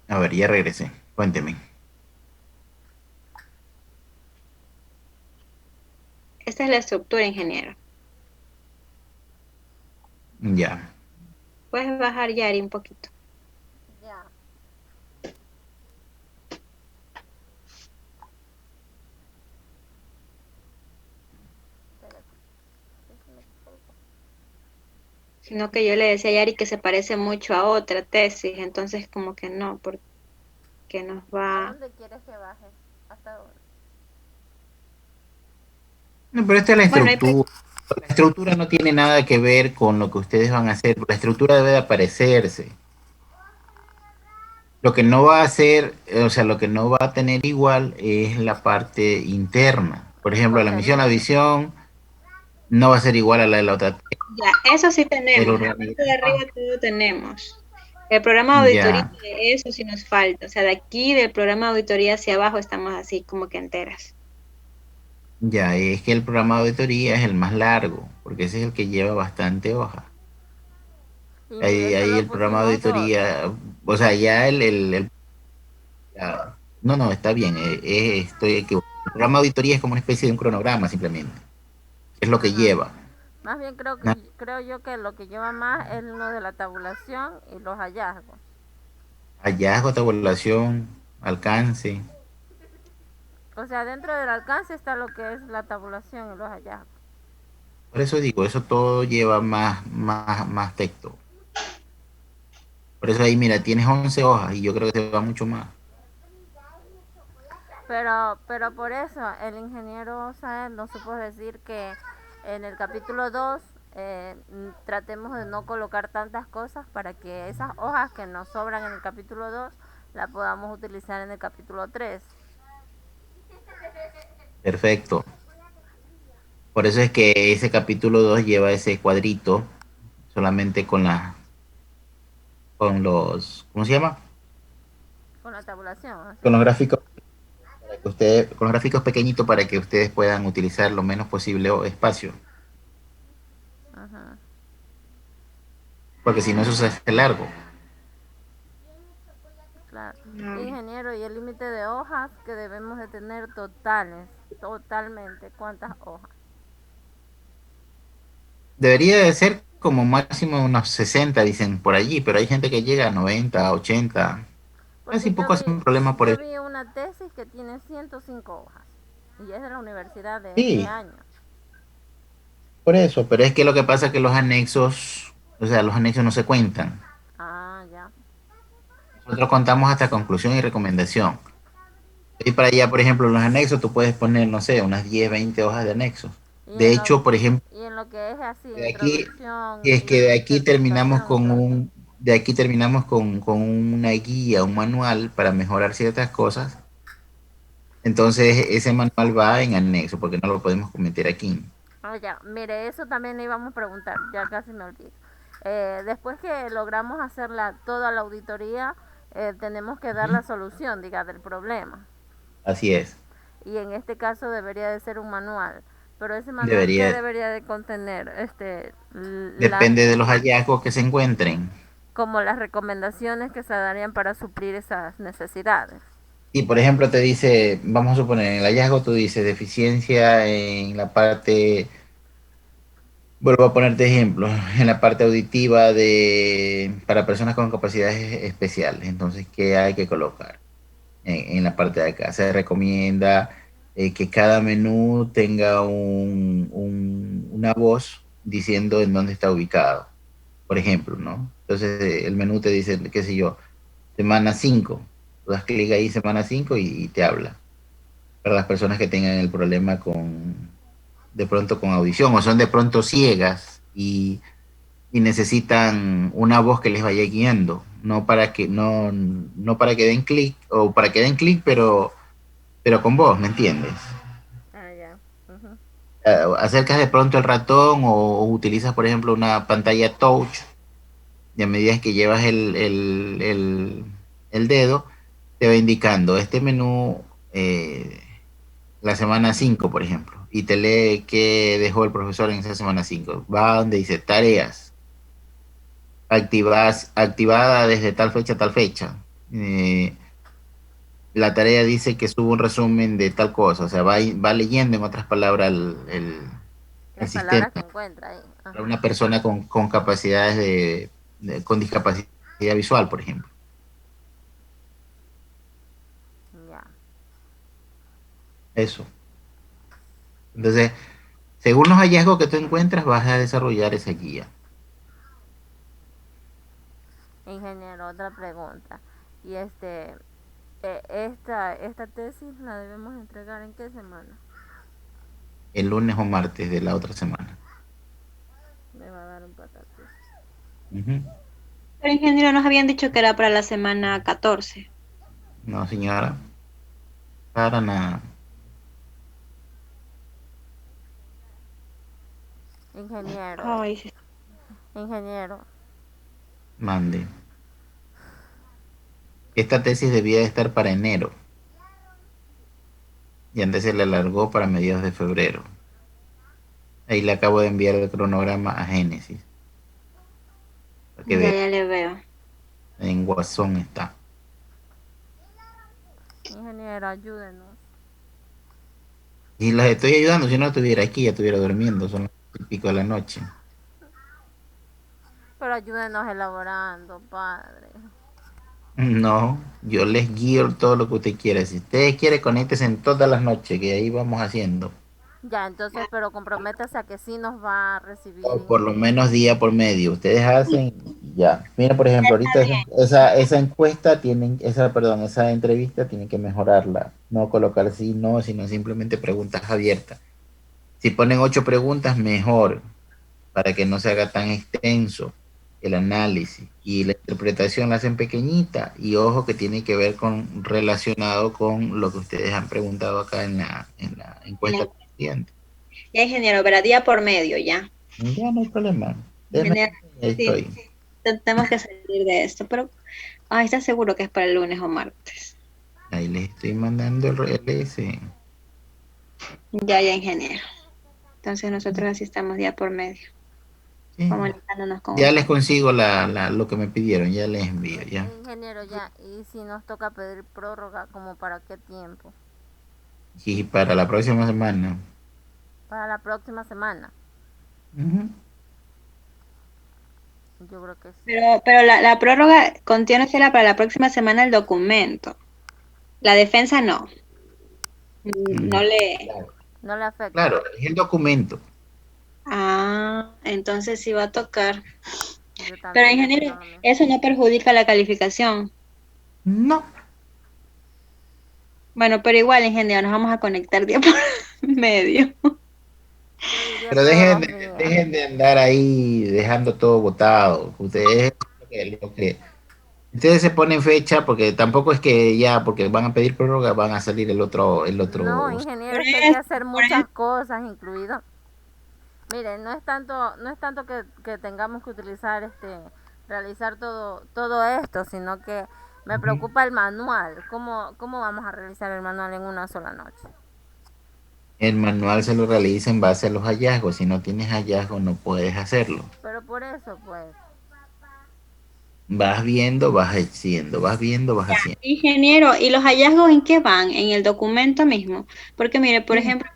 A ver, ya regresé. Cuénteme. Esta es la estructura, ingeniero. Ya. Puedes bajar, Yari, un poquito. Ya. Espérate. Déjame quitar. Sino que yo le decía a Yari que se parece mucho a otra tesis, entonces como que no, porque nos ¿A va... dónde quieres que baje? ¿Hasta dónde? No, pero esta es la Bueno, estructura. La estructura no tiene nada que ver con lo que ustedes van a hacer. La estructura debe de aparecerse. Lo que no va a hacer, o sea, lo que no va a tener igual es la parte interna. Por ejemplo, la misión, la Contenido. visión no va a ser igual a la de la otra. ya, eso sí El tenemos, la parte de arriba organigrama. todo tenemos. El programa de auditoría, Ya, eso sí nos falta, o sea, de aquí del programa de auditoría hacia abajo estamos así como que enteras. ya, es que el programa de auditoría es el más largo, porque ese es el que lleva bastante hoja. Y mire, Ahí solo el programa de pusimos dos. auditoría, o sea, ya no, no, está bien, estoy equivocado. El programa de auditoría es como una especie de un cronograma simplemente, es lo que Ajá. lleva. Más bien ¿No? creo yo que lo que lleva más es lo de la tabulación y los hallazgos. Hallazgo, tabulación, alcance. O sea, dentro del alcance está lo que es la tabulación y los hallazgos. Por eso digo, eso todo lleva más texto. Por eso ahí, mira, tienes 11 hojas y yo creo que te va mucho más. Pero por eso el ingeniero Saez nos supo decir que en el capítulo 2 tratemos de no colocar tantas cosas para que esas hojas que nos sobran en el capítulo 2 las podamos utilizar en el capítulo 3. Perfecto. Por eso es que ese capítulo 2 lleva ese cuadrito solamente con los, ¿cómo se llama? Con la tabulación, así. Con los gráficos, para que ustedes, con los gráficos pequeñitos para que ustedes puedan utilizar lo menos posible espacio, Ajá. porque si no eso se hace largo. Claro. No. Ingeniero, y el límite de hojas que debemos de tener totales, totalmente, ¿cuántas hojas? Debería de ser como máximo unos 60 dicen por allí, pero hay gente que llega a 90, 80. Así Porque poco hacen problema por yo eso. vi una tesis que tiene 105 hojas y es de la universidad de este Sí, año. por eso, pero es que lo que pasa es que los anexos, o sea, los anexos no se cuentan. Ah, ya. Nosotros contamos hasta conclusión y recomendación. Y para allá, por ejemplo, en los anexos tú puedes poner, no sé, unas 10, 20 hojas de anexos. Y De en lo, hecho, por ejemplo, y en lo que es así, de aquí, introducción y es que de y aquí terminamos certificación y con todo eso. de aquí terminamos con una guía, un manual para mejorar ciertas cosas. Entonces, ese manual va en anexo, porque no lo podemos meter aquí. Ah, ya. Mire, eso también le íbamos a preguntar, ya casi me olvido. Después que logramos hacer toda la auditoría, tenemos que dar Ujú. la solución, diga, del problema. Así es. Y en este caso debería de ser un manual. Pero ese manual, ¿qué Debería, debería de contener? depende de los hallazgos que se encuentren. Como las recomendaciones que se darían para suplir esas necesidades. Y por ejemplo, te dice, vamos a suponer, en el hallazgo tú dices deficiencia en la parte, Vuelvo a ponerte ejemplos. En la parte auditiva para personas con capacidades especiales, entonces, ¿qué hay que colocar? En la parte de acá se recomienda que cada menú tenga una voz diciendo en dónde está ubicado, por ejemplo, ¿no? Entonces el menú te dice, qué sé yo, semana 5. Tú das clic ahí, semana 5 y te habla. Para las personas que tengan el problema de pronto con audición o son de pronto ciegas y necesitan una voz que les vaya guiando, no para que den clic o para que den clic, pero con voz, ¿me entiendes? Ah, ya. Ujú. Acercas de pronto el ratón o utilizas, por ejemplo, una pantalla touch y a medida que llevas el dedo, te va indicando este menú, la semana 5 por ejemplo, y te lee qué dejó el profesor en esa semana 5. Va donde dice tareas activada desde tal fecha a tal fecha. La tarea dice que subo un resumen de tal cosa, o sea, va leyendo en otras palabras el Las sistema palabras que encuentra ahí. para Ajá. una persona con capacidades con discapacidad visual, por ejemplo. Ya. Eso. Entonces, según los hallazgos que tú encuentras, vas a desarrollar esa guía. Ingeniero, otra pregunta. Y esta tesis la debemos entregar en qué semana? El lunes o martes de la otra semana. Me va a dar un patatús. Ujú. Pero ingeniero, nos habían dicho que era para la semana 14. No, señora, para nada. Ingeniero, Ay, sí. ingeniero. Mande. Esta tesis debía de estar para enero y antes se le alargó para mediados de febrero. Ahí le acabo de enviar el cronograma a Génesis, para que Ya, vea. ya le veo. En Guasón está. Ingeniero, ayúdenos. Y las estoy ayudando, si no estuviera aquí, ya estuviera durmiendo, son las 8:30 de la noche. Pero ayúdenos elaborando, padre. No, yo les guío todo lo que usted quiera. Si usted quiere, conéctese en todas las noches, que ahí vamos haciendo. Ya, entonces, pero comprométase a que sí nos va a recibir, O por lo ingeniero. menos día por medio. Ustedes hacen y ya. Mira, por ejemplo, ahorita Está esa encuesta perdón, esa entrevista tienen que mejorarla. No colocar sí, no, sino simplemente preguntas abiertas. Si ponen 8 preguntas, mejor, para que no se haga tan extenso el análisis. Y la interpretación la hacen pequeñita y ojo que tiene que ver relacionado con lo que ustedes han preguntado acá en la encuesta bien. constituyente. Ya, ingeniero, verá, día por medio, ya. Ya no hay problema. Déjeme, Ingeniero, ahí sí, estoy. tenemos que salir de esto, pero, ay, ¿está seguro que es para el lunes o martes? Ahí les estoy mandando el RLS. Ya, ya, ingeniero. Entonces nosotros así estamos día por medio, Sí. comunicándonos con Ya usted. les consigo lo que me pidieron, ya les envío, ya. Ingeniero, ya. ¿Y si nos toca pedir prórroga, como para qué tiempo? Y para la próxima semana. Para la próxima semana. Ujú. Yo creo que sí. Pero la prórroga contiene será para la próxima semana el documento. La defensa no. Mm, No le. Claro, No le afecta. claro, es el documento. Ah, entonces sí va a tocar. Yo Pero también opino ingeniero, lo mismo. eso no perjudica la calificación. No, Bueno, pero igual, ingeniero, nos vamos a conectar día por medio. Yo diría pero todos dejen los de, días. dejen de andar ahí dejando todo botado. Ustedes se ponen fecha porque tampoco es que ya, porque van a pedir prórroga, van a salir el No, otro. ingeniero, Por es que hay que eso, hacer por eso. muchas cosas, incluido. Mire, no es tanto que tengamos que utilizar realizar todo esto, sino que me Ujú. preocupa el manual. ¿Cómo vamos a realizar el manual en una sola noche? El manual se lo realiza en base a los hallazgos. Si no tienes hallazgos, no puedes hacerlo. Pero por eso, pues, Vas viendo, vas haciendo, vas viendo, vas haciendo. Ingeniero, ¿y los hallazgos en qué van? En el documento mismo. Porque mire, por Sí. ejemplo,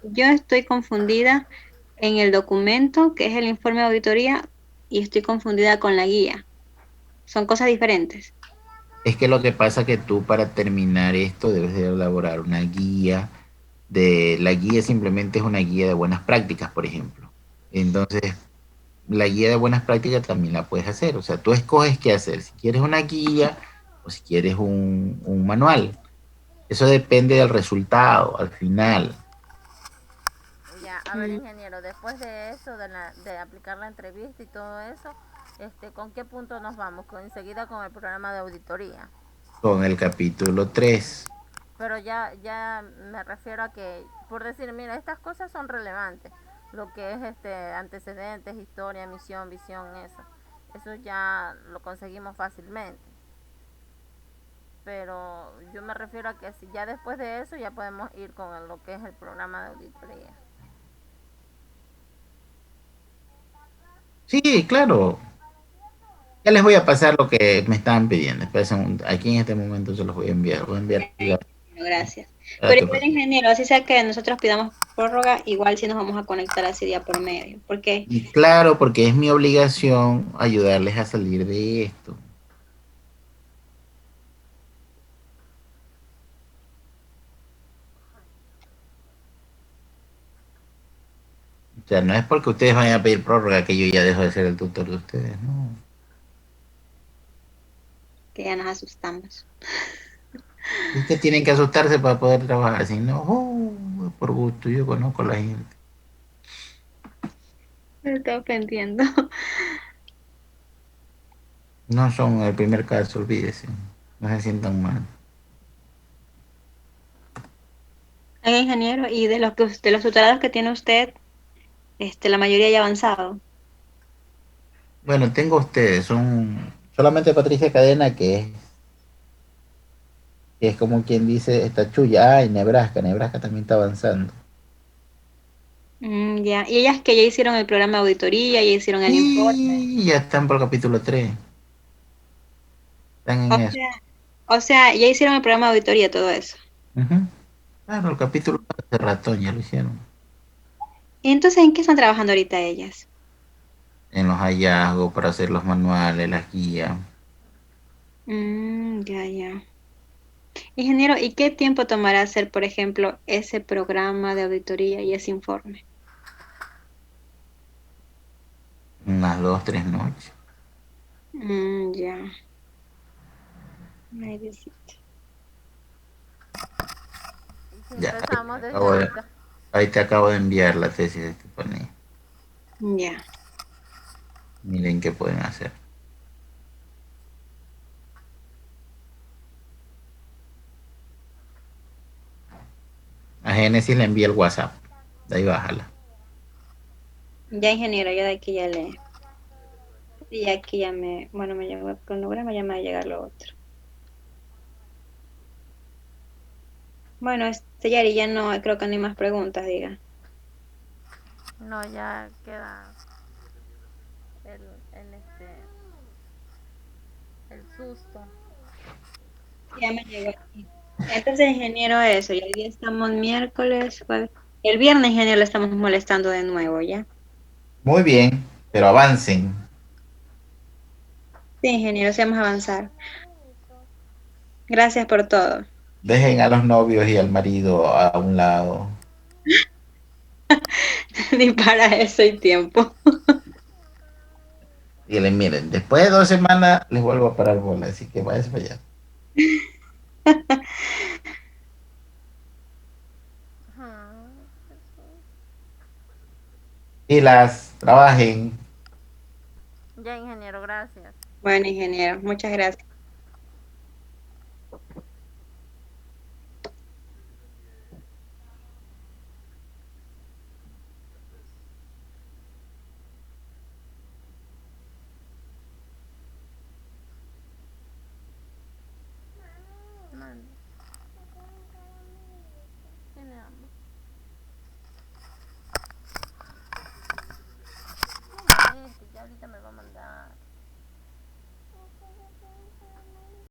yo estoy confundida en el documento, que es el informe de auditoría, y estoy confundida con la guía. Son cosas diferentes. Es que lo que pasa es que tú para terminar esto debes de elaborar una guía la guía simplemente es una guía de buenas prácticas, por ejemplo. Entonces, la guía de buenas prácticas también la puedes hacer. O sea, tú escoges qué hacer, si quieres una guía o si quieres un manual. Eso depende del resultado al final. Ya, a ver, Mm, ingeniero, después de eso, de aplicar la entrevista y todo eso, ¿con qué punto nos vamos? Enseguida con el programa de auditoría. Con el capítulo 3. Pero ya me refiero a que, por decir, mira, estas cosas son relevantes. Lo que es antecedentes, historia, misión, visión, eso. Eso ya lo conseguimos fácilmente. Pero yo me refiero a que si ya después de eso ya podemos ir con lo que es el programa de auditoría. Sí, claro. Ya les voy a pasar lo que me estaban pidiendo. Aquí en este momento se los voy a enviar. Voy a enviar gracias. para Pero que igual, ingeniero, así sea que nosotros pidamos prórroga, igual sí nos vamos a conectar así día por medio. Porque, y claro, porque es mi obligación ayudarles a salir de esto. O sea, no es porque ustedes vayan a pedir prórroga que yo ya dejo de ser el tutor de ustedes, no. que ya nos asustamos. Es que tienen que asustarse para poder trabajar, si no, por gusto, yo conozco a la gente. Me está ofendiendo. No son el primer caso, olvídese. No se sientan mal. Oiga, ingeniero, y de los tutorados que tiene usted, la mayoría ya ha avanzado. Bueno, tengo ustedes, son solamente Patricia Cadena, que es como quien dice, está chulla, ay, Nebraska también está avanzando. Ya. Y ellas que ya hicieron el programa de auditoría, ya hicieron el informe. Y ya están por el capítulo 3, están O en eso. sea, o sea, ya hicieron el programa de auditoría, todo eso. Ujú. Claro, el capítulo de ratón ya lo hicieron. ¿Y entonces en qué están trabajando ahorita ellas? En los hallazgos para hacer los manuales, las guías. Ya, ya. Ingeniero, ¿y qué tiempo tomará hacer, por ejemplo, ese programa de auditoría y ese informe? Unas 2, 3 noches. Ya. Ay, Diosito. Y si Ya, empezamos desde ahorita. ahí te acabo de enviar la tesis de Estefanía. Ya. Miren qué pueden hacer. A Génesis le envía el WhatsApp. De ahí bájala. Ya, ingeniero, ya de aquí ya le. Y aquí ya bueno, me llegó el cronograma, ya me va a llegar lo otro. Bueno, Yari, ya no, creo que no hay más preguntas, diga. No, ya queda el, el, este, el susto. Ya me llegó aquí. Entonces, ingeniero, eso, y hoy día estamos miércoles, jueves. El viernes, ingeniero, le estamos molestando de nuevo, ¿ya? Muy bien, pero avancen. Sí, ingeniero, sí vamos a avanzar. Gracias por todo. Dejen a los novios y al marido a un lado. Ni para eso hay tiempo. Y le miren, después de 2 semanas les vuelvo a parar bola, así que váyanse para allá. Ajá. Y las trabajen. Ya, ingeniero, gracias. Bueno, ingeniero, muchas gracias. Man.